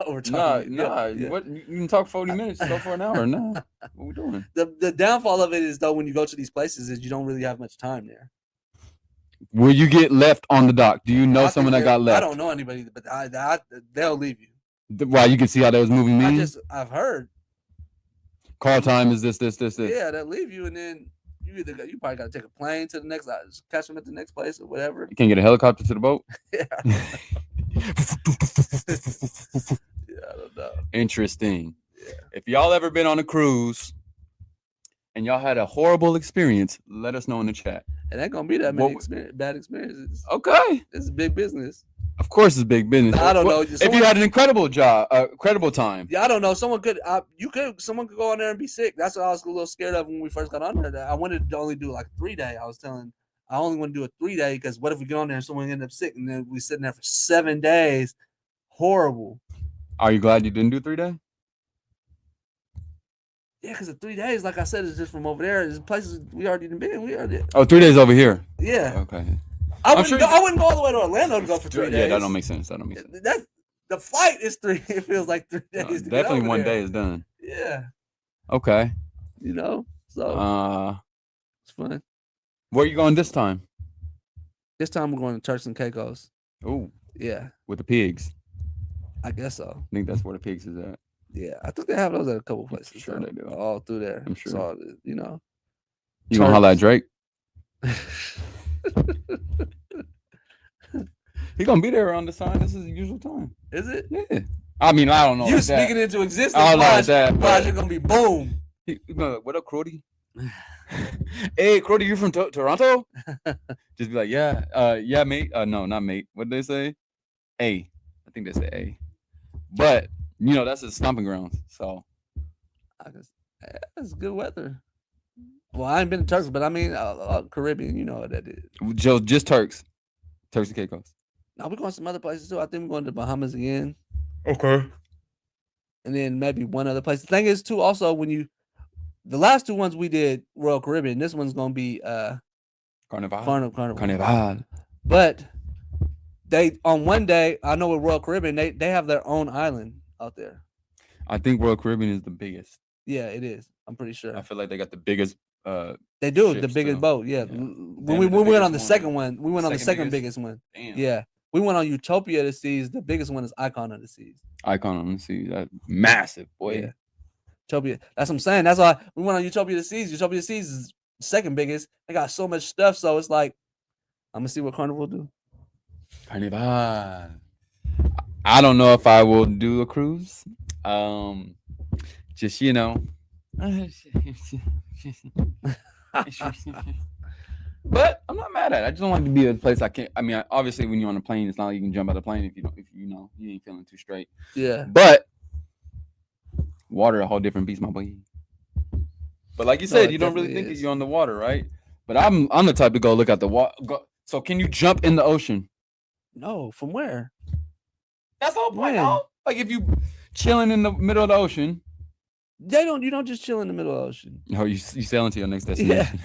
Over Nah, talking. Yeah. What you can talk 40 minutes, go for an hour. Nah, what we doing? The downfall of it is though when you go to these places is you don't really have much time there. Will you get left on the dock? Do you know I someone think that got left? I don't know anybody, but they'll leave you. Wow, you can see how that was moving me. I've heard. Call time is this. Yeah, they'll leave you, and then you probably got to take a plane to the next, catch them at the next place or whatever. You can't get a helicopter to the boat. Yeah. Yeah, I don't know. Interesting. Yeah. If y'all ever been on a cruise and y'all had a horrible experience, let us know in the chat. It ain't gonna be that many What- bad experiences. Okay. It's big business. Of course, it's big business. I don't know. If you had an incredible job, incredible time. Yeah, I don't know. Someone could go on there and be sick. That's what I was a little scared of when we first got on there. I wanted to only do like 3 day. I only want to do a 3 day because what if we get on there and someone end up sick and then we sitting there for 7 days? Horrible. Are you glad you didn't do 3 day? Yeah, because the 3 days, like I said, is just from over there. There's places we already been. We already. Oh, 3 days over here. Yeah. Okay. I wouldn't, sure I wouldn't go all the way to Orlando to go for 3 days. Yeah, that don't make sense. That's the flight is 3. It feels like 3 days. No, to get definitely over one there. day is done. Yeah. Okay. So it's fun. Where are you going this time? This time we're going to Turks and Caicos. Oh, Yeah, with the pigs. I guess so. I think that's where the pigs is at. Yeah, I think they have those at a couple places. Sure they do. All through there. I'm sure. So, You gonna holler at Drake? He gonna be there around this time. This is the usual time. Is it? Yeah. I mean, I don't know. You like speaking that. into existence. I don't know like that, Watch, but- it's gonna be boom. He gonna be like, what up, Crody? Hey, Crody, you from Toronto? Just be like, yeah, mate. No, not mate. What did they say? A. I think they say A. But that's his stomping grounds. So It's good weather. Well, I ain't been to Turks, but I mean Caribbean. You know what that is. just Turks and Caicos. Now we're going some other places too. I think we're going to Bahamas again, Okay. and then maybe one other place. The thing is too, also the last 2 ones we did Royal Caribbean. This one's gonna be Carnival. Carnival. But they on one day, I know with Royal Caribbean, they have their own island out there. I think Royal Caribbean is the biggest. Yeah, it is. I'm pretty sure. I feel like they got the biggest. They do the ships, biggest too. boat. Yeah. Yeah. When Damn, we the went on the biggest second one. one, we went on the Second second biggest? biggest one. Damn. Yeah. We went on Utopia of the Seas. The biggest one is Icon of the Seas. Icon on the sea. That massive boy. Yeah. Utopia. That's what I'm saying. That's why we went on Utopia of the Seas. Utopia of the Seas is second biggest. They got so much stuff. So it's like, I'm gonna see what Carnival do. Carnival. I don't know if I will do a cruise. Just but I'm not mad at it. I just don't want it to be a place I can't. I mean, obviously, when you're on a plane, it's not like you can jump out of the plane if you ain't feeling too straight. Yeah. But water, a whole different beast, my boy. But like you said, it you don't really definitely think is. you're on the water, right? But I'm the type to go look at the water. So can you jump in the ocean? No, from where? That's the whole point. When? No? Like if you chilling in the middle of the ocean, You don't just chill in the middle of the ocean. you sailing to your next Yeah. destination.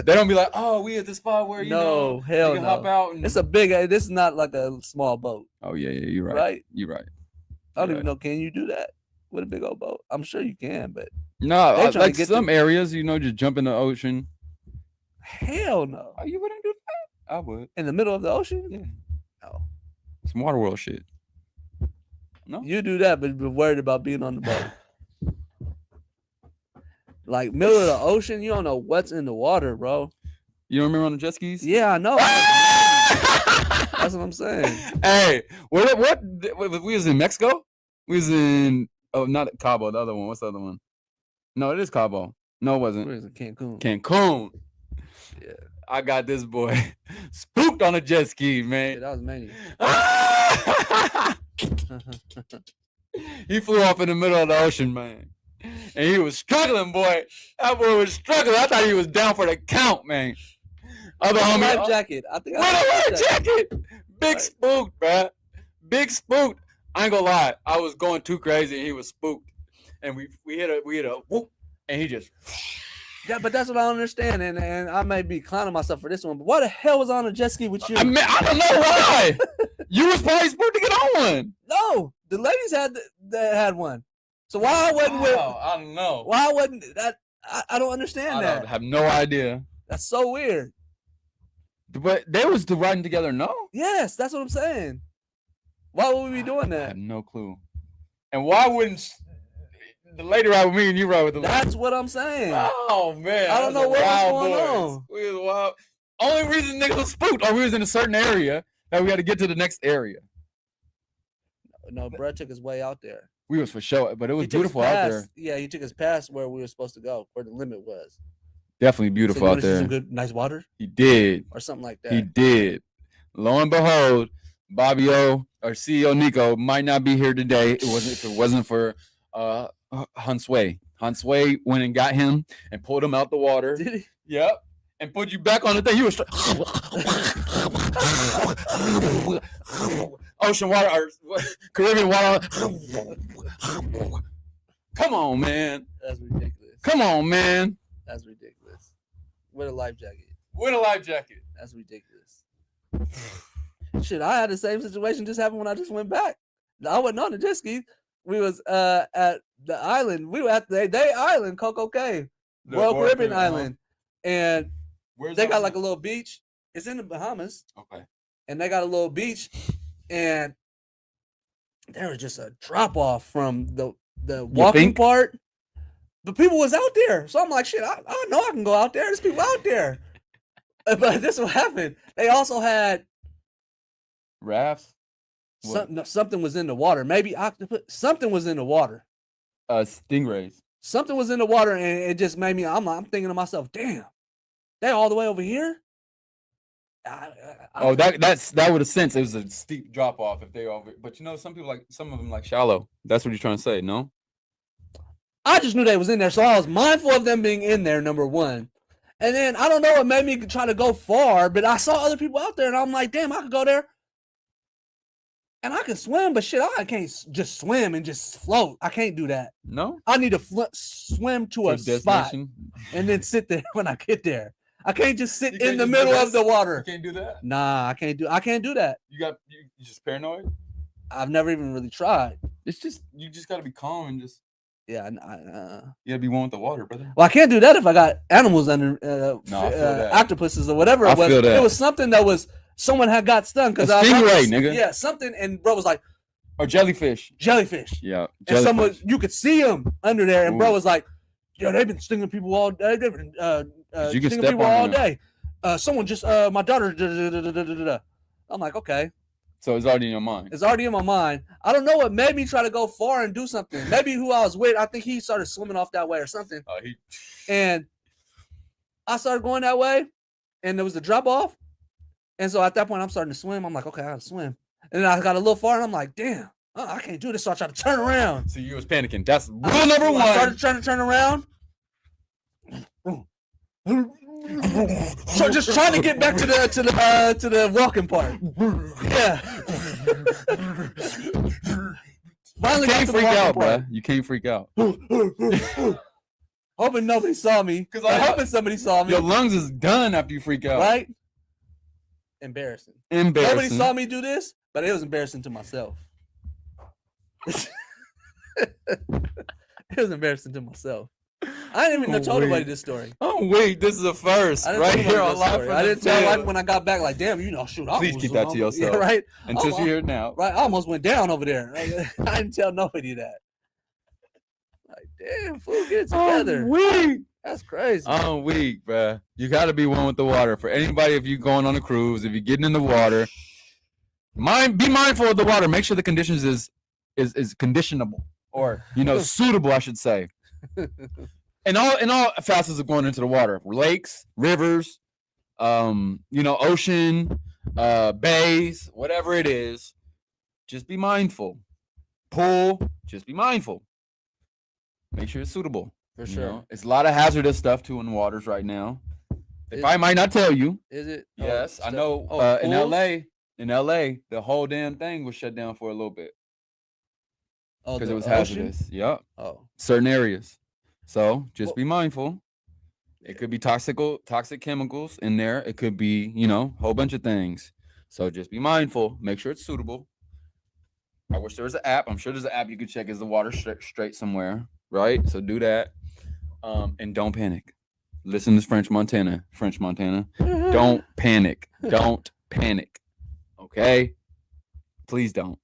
They don't be like, oh, we at the spot where No, hell you can hop no. out. And... This is not like a small boat, Oh yeah, you're right. right? You're right. I don't You're even know. Can you do that with a big old boat? I'm sure you can, but No, They trying to like get some areas, just jump in the ocean. hell no. Oh, you wouldn't do that? I would. In the middle of the ocean? Yeah. No. Some water world shit. No. You do that, but be worried about being on the boat. Like middle of the ocean, you don't know what's in the water, bro. You don't remember on the jet skis? Yeah, I know. That's what I'm saying. Hey, what? We was in Mexico. We was in not Cabo. The other one. What's the other one? No, it is Cabo. No, it wasn't. Where is it? Cancun. Cancun. Yeah. I got this boy spooked on a jet ski, Yeah, man. that was mania. He flew off in the middle of the ocean, man. And he was struggling, boy. That boy was struggling. I thought he was down for the count, man. Other homie, Life jacket. I think with I a life life jacket. Big Right. spooked, bruh. Big spooked. I ain't gonna lie. I was going too crazy and he was spooked. And we hit a whoop, and he just Yeah, but that's what I don't understand, and I may be clowning myself for this one. But why the hell was I on a jet ski with you? I don't know why. You was probably spooked to get on one. No, the ladies had one. So why I wasn't with? I don't know. Why I wasn't that? I don't understand that. have no idea. That's so weird. But they was riding together, no? Yes, that's what I'm saying. Why would we be doing I that? have no clue. And why wouldn't the lady ride with me and you ride with the lady? That's what I'm saying. Oh man, I don't know what was going on. We was wild. Only reason niggas was spooked, or we was in a certain area that we had to get to the next area. No, Brett took his way out there. We was for sure, but it was He took us beautiful out there. past- Yeah, he took us past where we were supposed to go, where the limit was. Definitely So beautiful you out wanna see there. some good, nice water He did. or something like He that. did. Lo and behold, Bobby O or CEO Nico might not be here today. If it wasn't for Hansway. Hansway went and got him and pulled him out the water. Did he? Yep. And put you back on the thing. He was ocean water or Caribbean water. Come on, man. That's ridiculous. Come on, man. That's ridiculous. With a life jacket. Win a life jacket. That's ridiculous. Shit, I had the same situation just happened when I just went back. I wasn't on the jet ski. We was at the island. We were at the Day Island, Coco Cay, Royal Caribbean Island, and Where's they that got one? like a little beach. It's in the Bahamas, Okay. and they got a little beach, and there was just a drop off from the walking think? part. The people was out there, so I'm like, shit, I know I can go out there. There's people out there. But this is what happened. They also had Rafts. What? something was in the water. Maybe octopus. Something was in the water. Stingrays. Something was in the water, and it just made me. I'm thinking to myself, damn, they all the way over here. Oh, that would have sense. It was a steep drop off if they over. But you know, some of them like shallow. That's what you're trying to say, no? I just knew they was in there, so I was mindful of them being in there. Number one, and then I don't know what made me try to go far, but I saw other people out there, and I'm like, damn, I could go there. And I can swim, but shit, I can't just swim and just float. I can't do that. No. I need to swim to For a spot destination? and then sit there when I get there. I can't just sit You in can't the just do middle this? of the water. You can't do that. Nah, I can't do that. You just paranoid. I've never even really tried. It's just you just gotta be calm and just Yeah, you gotta be one with the water, brother. well, I can't do that if I got animals under No, I feel that. octopuses or whatever I it was. feel that. It was something that was someone had got stung because A I stingray, nigga. Yeah, something, and bro was like Or jellyfish. jellyfish, Yeah. and someone you could see them under there, and bro Ooh. was like, "Yo, they've been stinging people all day. They've been You can stinging step people on all them. day." Someone just my daughter. I'm like, okay, So it's already in your mind. it's already in my mind. I don't know what made me try to go far and do something. Maybe who I was with, I think he started swimming off that way or something. And I started going that way, and there was a drop off. And so at that point, I'm starting to swim. I'm like, okay, I gotta swim. And then I got a little far, and I'm like, damn, I can't do this. So I tried to turn around. So you was panicking. That's rule number I one. started trying to turn around. So just trying to get back to the walking part. Yeah. Finally You got can't to the freak walking out, part. bro. You can't freak out. Hoping nobody saw me. 'Cause I'm I- hoping somebody saw me. Your lungs is done after you freak out. Right? Embarrassing. Embarrassing. Nobody saw me do this, but it was embarrassing to myself. It was embarrassing to myself. I didn't even tell nobody this story. Oh wait, this is a first I didn't right tell here nobody on this live. story. I didn't tell life when I got back. Like, damn, shoot. I Please was keep that to almost- Yeah, yourself. right. Until Oh, you hear it now. Right. I almost went down over there. Like, I didn't tell nobody that. Like, damn, fool, get it together. I'm weak. That's crazy. I'm weak, bruh. You got to be one with the water. For anybody, if you're going on a cruise, if you're getting in the water, be mindful of the water. Make sure the conditions is conditionable, or suitable, I should say. In all facets of going into the water, lakes, rivers, ocean, bays, whatever it is, just be mindful. Pool, just be mindful. Make sure it's suitable. For sure. It's a lot of hazardous stuff too in the waters right now. If Is- I might not tell you, Is it? yes, I know. In pools? LA, the whole damn thing was shut down for a little bit because the it was ocean? hazardous. Yep, Oh, certain areas. So just Well- be mindful. It could be toxic chemicals in there. It could be, a whole bunch of things. So just be mindful. Make sure it's suitable. I wish there was an app. I'm sure there's an app you could check. Is the water straight somewhere? Right. So do that. And don't panic. Listen to French Montana. Don't panic. Don't panic. Okay. Please don't.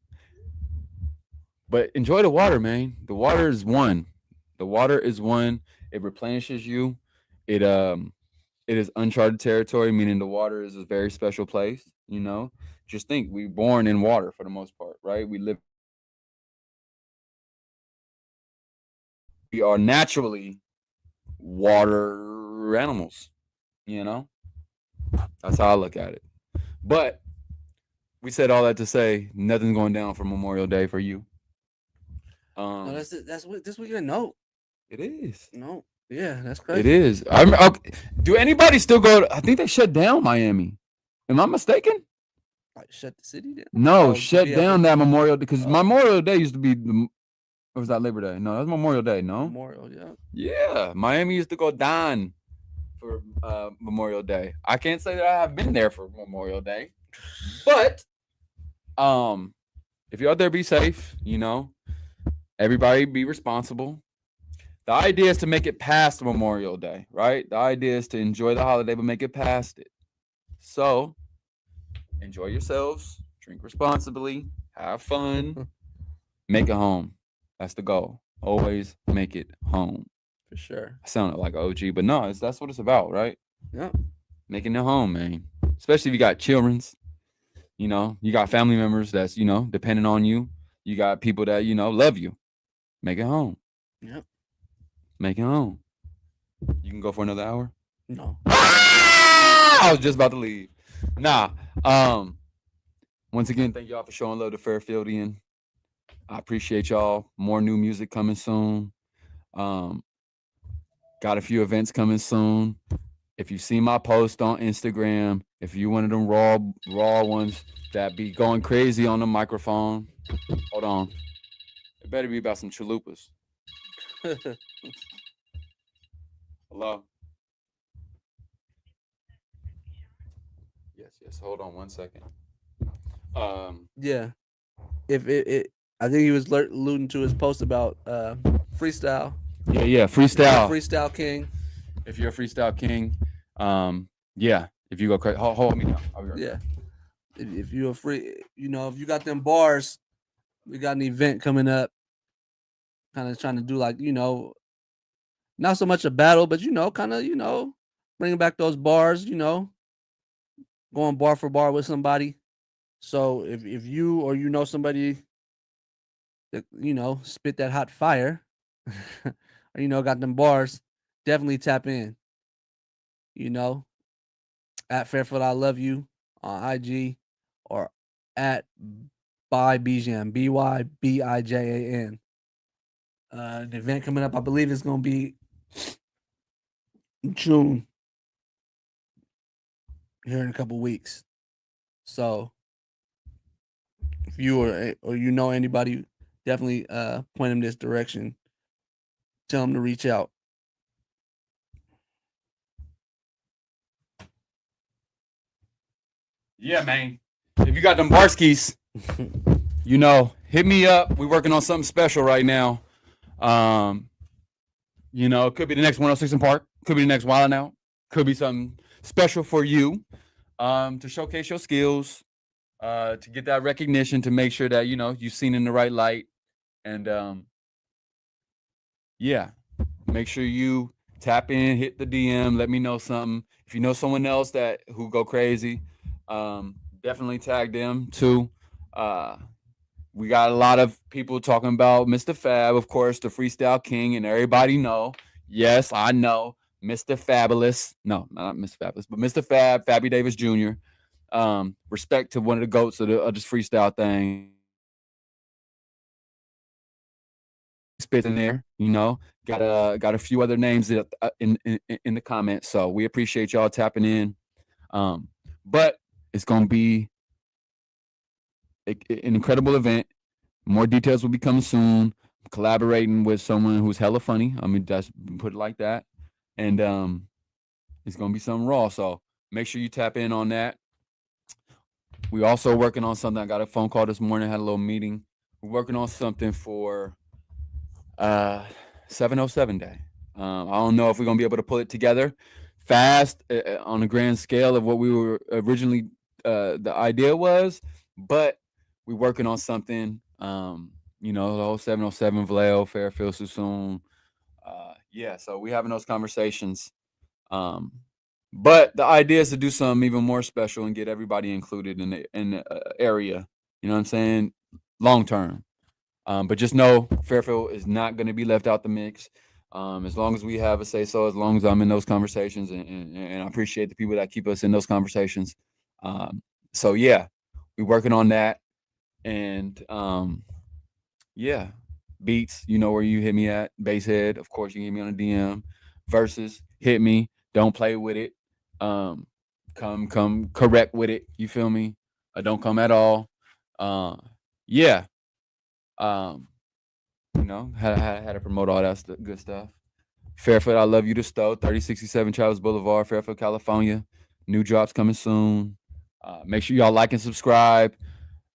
But enjoy the water, man. The water is one. The water is one. It replenishes you. It is uncharted territory, meaning the water is a very special place. Just think, we're born in water for the most part, right? We are naturally water animals. That's how I look at it. But we said all that to say nothing's going down for Memorial Day for you. no, that's what this weekend. No, It is. no, yeah, that's crazy. It is. Okay. Do anybody still go? I think they shut down Miami. Am I mistaken? Like shut the city down. No, Oh, shut yeah. down that Memorial because Oh. Memorial Day used to be or was that Labor Day? No, that's Memorial Day. No. Memorial, yeah. Yeah, Miami used to go down for Memorial Day. I can't say that I have been there for Memorial Day, but if you're out there, be safe. Everybody be responsible. The idea is to make it past Memorial Day, right? The idea is to enjoy the holiday, but make it past it. So enjoy yourselves, drink responsibly, have fun, make it home. That's the goal. Always make it home. For sure. I sounded like an OG, but no, that's what it's about, right? Yeah. Making it home, man. Especially if you got children's, you got family members that's, depending on you. You got people that, love you. Make it home. Yep. Make it home. You can go for another hour? No. I was just about to leave. Nah. Once again, thank y'all for showing love to Fairfieldian. I appreciate y'all. More new music coming soon. Got a few events coming soon. If you see my post on Instagram, if you one of them raw ones that be going crazy on the microphone, hold on. It better be about some chalupas. Hello. Yes. Hold on 1 second. Yeah. If it I think he was alluding to his post about freestyle. Yeah. Freestyle. Freestyle king. If you're a freestyle king, yeah. If you go crazy, hold me down. I'll be right back. Yeah. If you're a free, if you got them bars, we got an event coming up. Kind of trying to do like, not so much a battle, but kind of, bringing back those bars, going bar for bar with somebody. So if you or somebody that spit that hot fire, or got them bars, definitely tap in. At Fairfield I Love You on IG or at Bybijan, BYBIJAN. The event coming up, I believe it's gonna be June. Here in a couple weeks. So if you or anybody, definitely point them this direction. Tell them to reach out. Yeah, man. If you got them barskis, hit me up. We're working on something special right now. It could be the next 106 in Park. Could be the next Wild 'N Out. Could be something special for you to showcase your skills, to get that recognition, to make sure that, you're seen in the right light. And, yeah, make sure you tap in, hit the DM, let me know something. If you know someone else who go crazy, definitely tag them too. We got a lot of people talking about Mr. Fab, of course, the freestyle king, and everybody know. Yes, I know Mr. Fabulous. No, not Mr. Fabulous, but Mr. Fabby Davis Jr. Respect to one of the goats of this freestyle thing. Spit in there, got a few other names in the comments, so we appreciate y'all tapping in. But it's gonna be an incredible event. More details will be coming soon. I'm collaborating with someone who's hella funny. I mean, just put it like that, and it's gonna be something raw. So make sure you tap in on that. We also working on something. I got a phone call this morning. Had a little meeting. We're working on something for 707 Day. I don't know if we're gonna be able to pull it together fast on a grand scale of what we were originally the idea was, but we're working on something. The whole 707 Vallejo, Fairfield, Suisun. So we having those conversations. But the idea is to do something even more special and get everybody included in the area. You know what I'm saying? Long term. But just know Fairfield is not going to be left out the mix. As long as we have a say so, as long as I'm in those conversations, and I appreciate the people that keep us in those conversations. We're working on that. And beats, you know where you hit me at. Basehead, of course, you can hit me on a DM. Versus, hit me. Don't play with it. Come correct with it. You feel me? Don't come at all. Had to promote all that good stuff. Fairfield, I love you to Stowe, 3067 Travis Boulevard, Fairfield, California. New drops coming soon. Make sure y'all like and subscribe.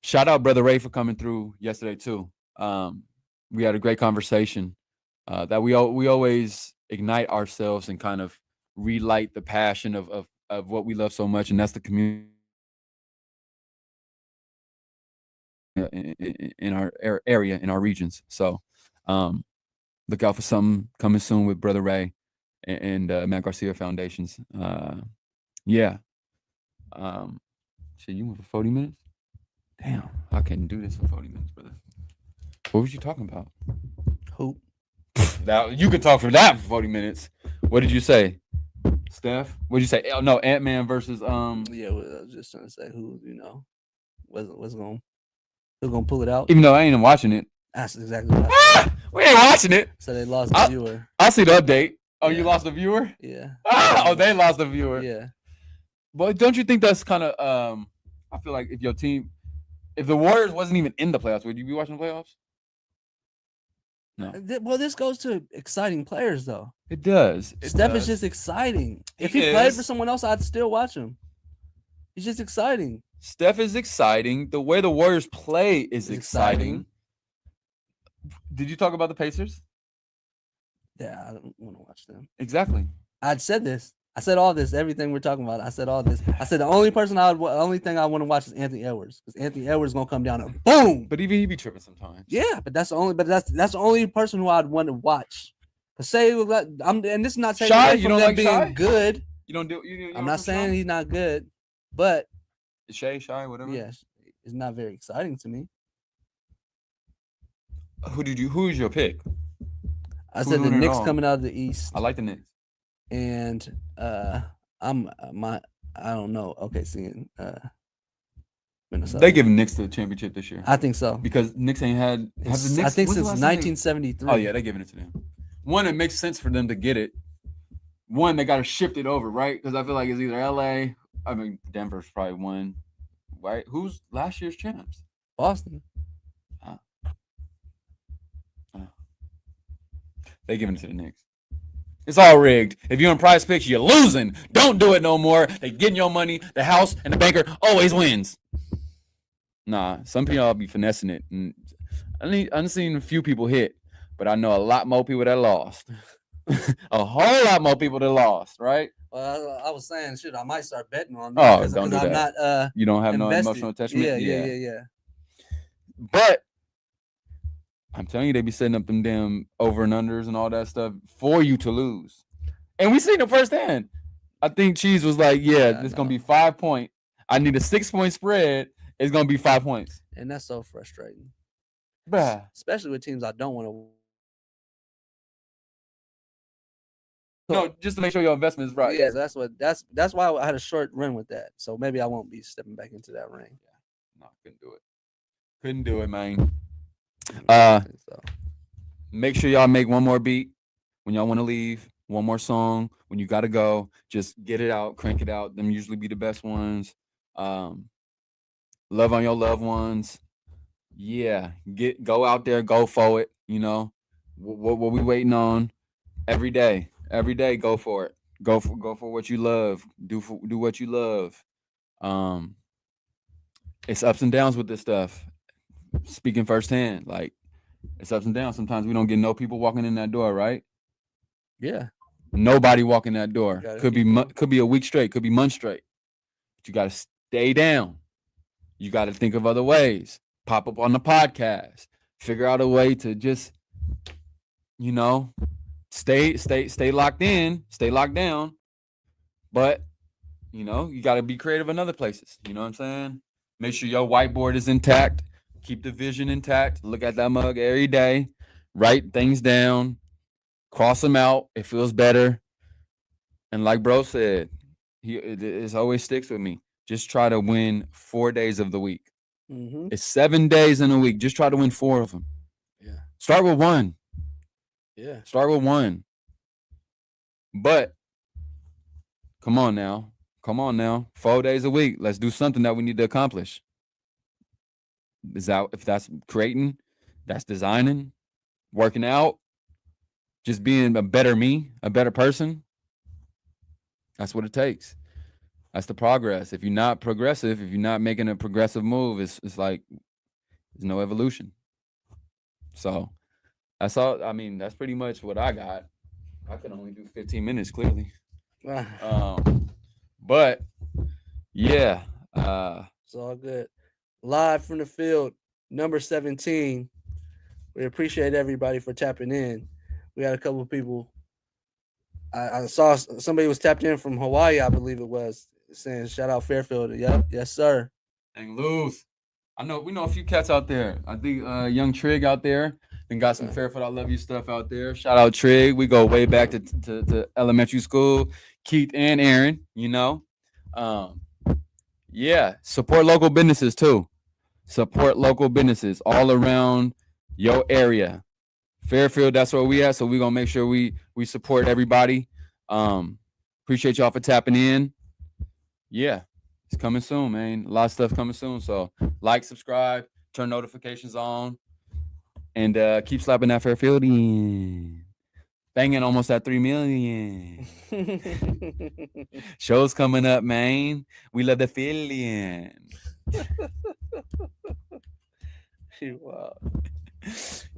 Shout out Brother Ray for coming through yesterday too. We had a great conversation that we always ignite ourselves and kind of relight the passion of what we love so much, and that's the community in our area, in our regions. So look out for something coming soon with Brother Ray and Matt Garcia Foundations. You went for 40 minutes? Damn, I couldn't do this for 40 minutes, brother. What was you talking about? Hoop. Now you could talk for that for 40 minutes. What did you say, Steph? What did you say? Oh, no, Ant-Man versus Yeah, well, I was just trying to say who what's gonna pull it out. Even though I ain't even watching it. That's exactly what I said. We ain't watching it. So they lost the viewer. I see the update. Oh, Yeah. You lost the viewer? Yeah. Oh, they lost the viewer. Yeah. But don't you think that's kind of I feel like if the Warriors wasn't even in the playoffs, would you be watching the playoffs? No. Well, this goes to exciting players, though. It does. Steph is just exciting. If he played for someone else, I'd still watch him. He's just exciting. Steph is exciting. The way the Warriors play is exciting. Did you talk about the Pacers? Yeah, I don't want to watch them. Exactly. I'd said this. I said all this. Everything we're talking about. I said all this. I said the only thing I want to watch is Anthony Edwards, because Anthony Edwards is gonna come down and boom. But even he be tripping sometimes. Yeah, but that's the only person who I'd want to watch. Say and this is not saying Shy, away you from don't them like being Shy? good. You don't do. You I'm not saying he's not good, but Shay, whatever. yes, it's not very exciting to me. Who's your pick? I said the Knicks coming out of the East. I like the Knicks. And I don't know. Okay, seeing Minnesota. They giving Knicks the championship this year. I think so. Because Knicks ain't had the Knicks. I think since 1973. Oh yeah, they're giving it to them. One, it makes sense for them to get it. One, they got to shift it over, right? Because I feel like it's either LA. I mean, Denver's probably one. Right? Who's last year's champs? Boston. They giving it to the Knicks. It's all rigged. If you're in Prize Picks, you're losing. Don't do it no more. They getting your money. The house and the banker always wins. Nah, some people be finessing it. And I've seen a few people hit, but I know a lot more people that lost. A whole lot more people that lost, right? Well, I was saying, shit, I might start betting on that. Because Don't do I'm that. Not, you don't have invested. No emotional attachment? Yeah. But I'm telling you, they be setting up them damn over and unders and all that stuff for you to lose. And we seen it firsthand. I think Cheese was like, this is going to be 5 points. I need a 6 point spread. It's going to be 5 points. And that's so frustrating. Bruh. Especially with teams I don't want to No, just to make sure your investment is right. Yeah, that's why I had a short run with that. So maybe I won't be stepping back into that ring. No, couldn't do it. Couldn't do it, man. So Make sure y'all make one more beat when y'all want to leave. One more song when you gotta go. Just get it out, crank it out. Them usually be the best ones. Love on your loved ones. Yeah, go out there, go for it. You know what we waiting on every day. Every day, go for it. Go for what you love. Do what you love. It's ups and downs with this stuff. Speaking firsthand, like it's ups and downs. Sometimes we don't get no people walking in that door, right? yeah, Nobody walking that door. Gotta Could be a week straight. Could be months straight. But you got to stay down. You got to think of other ways. Pop up on the podcast. Figure out a way to just, stay locked in. Stay locked down. But you got to be creative in other places. You know what I'm saying? Make sure your whiteboard is intact. Keep the vision intact. Look at that mug every day. Write things down. Cross them out. It feels better. And like bro said, it always sticks with me. Just try to win 4 days of the week. mm-hmm. It's 7 days in a week. Just try to win 4 of them. Yeah. Start with 1. Yeah. Start with 1. But come on now. 4 days a week. Let's do something that we need to accomplish. If that's creating, that's designing, working out, just being a better me, a better person. That's what it takes. That's the progress. If you're not progressive, if you're not making a progressive move, it's like there's no evolution. So that's all. I mean, that's pretty much what I got. I can only do 15 minutes, clearly. But yeah, It's all good. Live from the field, number 17. We appreciate everybody for tapping in. We had a couple of people. I saw somebody was tapped in from Hawaii, I believe it was, saying shout out Fairfield. Yep, yes, sir. Dang loose. We know a few cats out there. I think young Trig out there and got some Fairfield I Love You stuff out there. Shout out Trig. We go way back to elementary school. Keith and Aaron, yeah, support local businesses too. Support local businesses all around your area. Fairfield, that's where we at. So we're gonna make sure we support everybody. Appreciate y'all for tapping in. Yeah, it's coming soon, man. A lot of stuff coming soon. So like, subscribe, turn notifications on, and keep slapping that Fairfieldian. Banging almost at 3 million. Shows coming up, man. We love the feeling. Wow.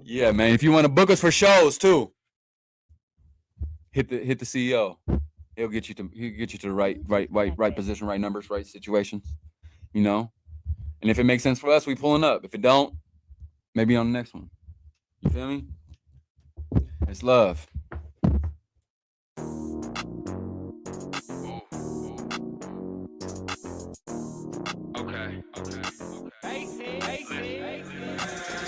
Yeah, man. If you want to book us for shows too, hit the CEO. He'll get you to the right position, right numbers, right situations. And if it makes sense for us, we pulling up. If it don't, maybe on the next one. You feel me? It's love. Okay.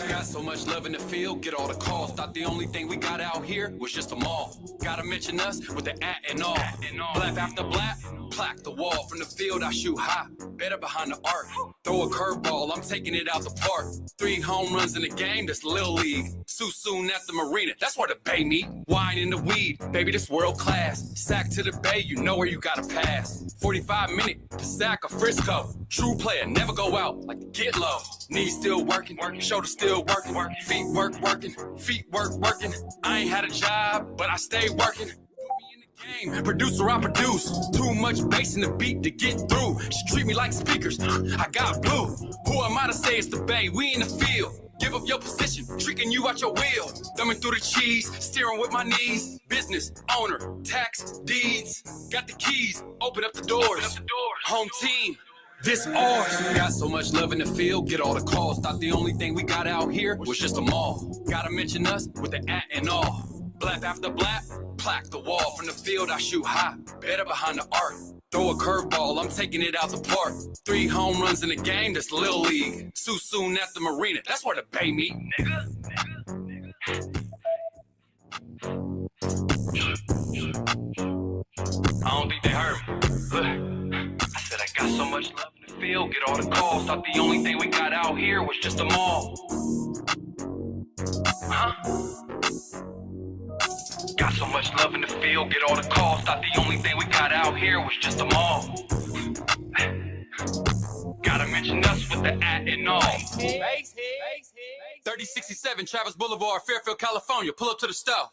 Got so much love in the field, get all the calls. Thought the only thing we got out here was just a mall. Gotta mention us with the at and all. Blap after blap, plaque the wall. From the field, I shoot high, better behind the arc. Throw a curveball, I'm taking it out the park. 3 home runs in the game, that's Lil League. Soon at the marina, that's where the bay meet. Wine in the weed, baby, this world class. Sack to the bay, you know where you gotta pass. 45-minute to sack a Frisco. True player, never go out like the get low. Knees still working, shoulder still working. Feet working, feet working. I ain't had a job, but I stay working. Game. Producer, I produce. Too much bass in the beat to get through. She treat me like speakers. I got blue. Who am I to say it's the bay? We in the field. Give up your position, tricking you out your wheel. Thumbing through the cheese, steering with my knees. Business, owner, tax, deeds. Got the keys, open up the doors. Home team. This ours. Got so much love in the field, get all the calls. Thought the only thing we got out here was just a mall. Gotta mention us with the at and all. Blap after blap, plaque the wall. From the field, I shoot high, better behind the arc. Throw a curveball, I'm taking it out the park. 3 home runs in the game, that's Lil League. Soon at the marina, that's where the bay meet, nigga. don't think they heard me. Look, I said I got so much love in the field, get all the calls. Thought the only thing we got out here was just a mall. Huh? Got so much love in the field, get all the calls. Thought the only thing we got out here was just a mall. Gotta mention us with the at and all. 3067 Travis Boulevard, Fairfield, California. Pull up to the stove.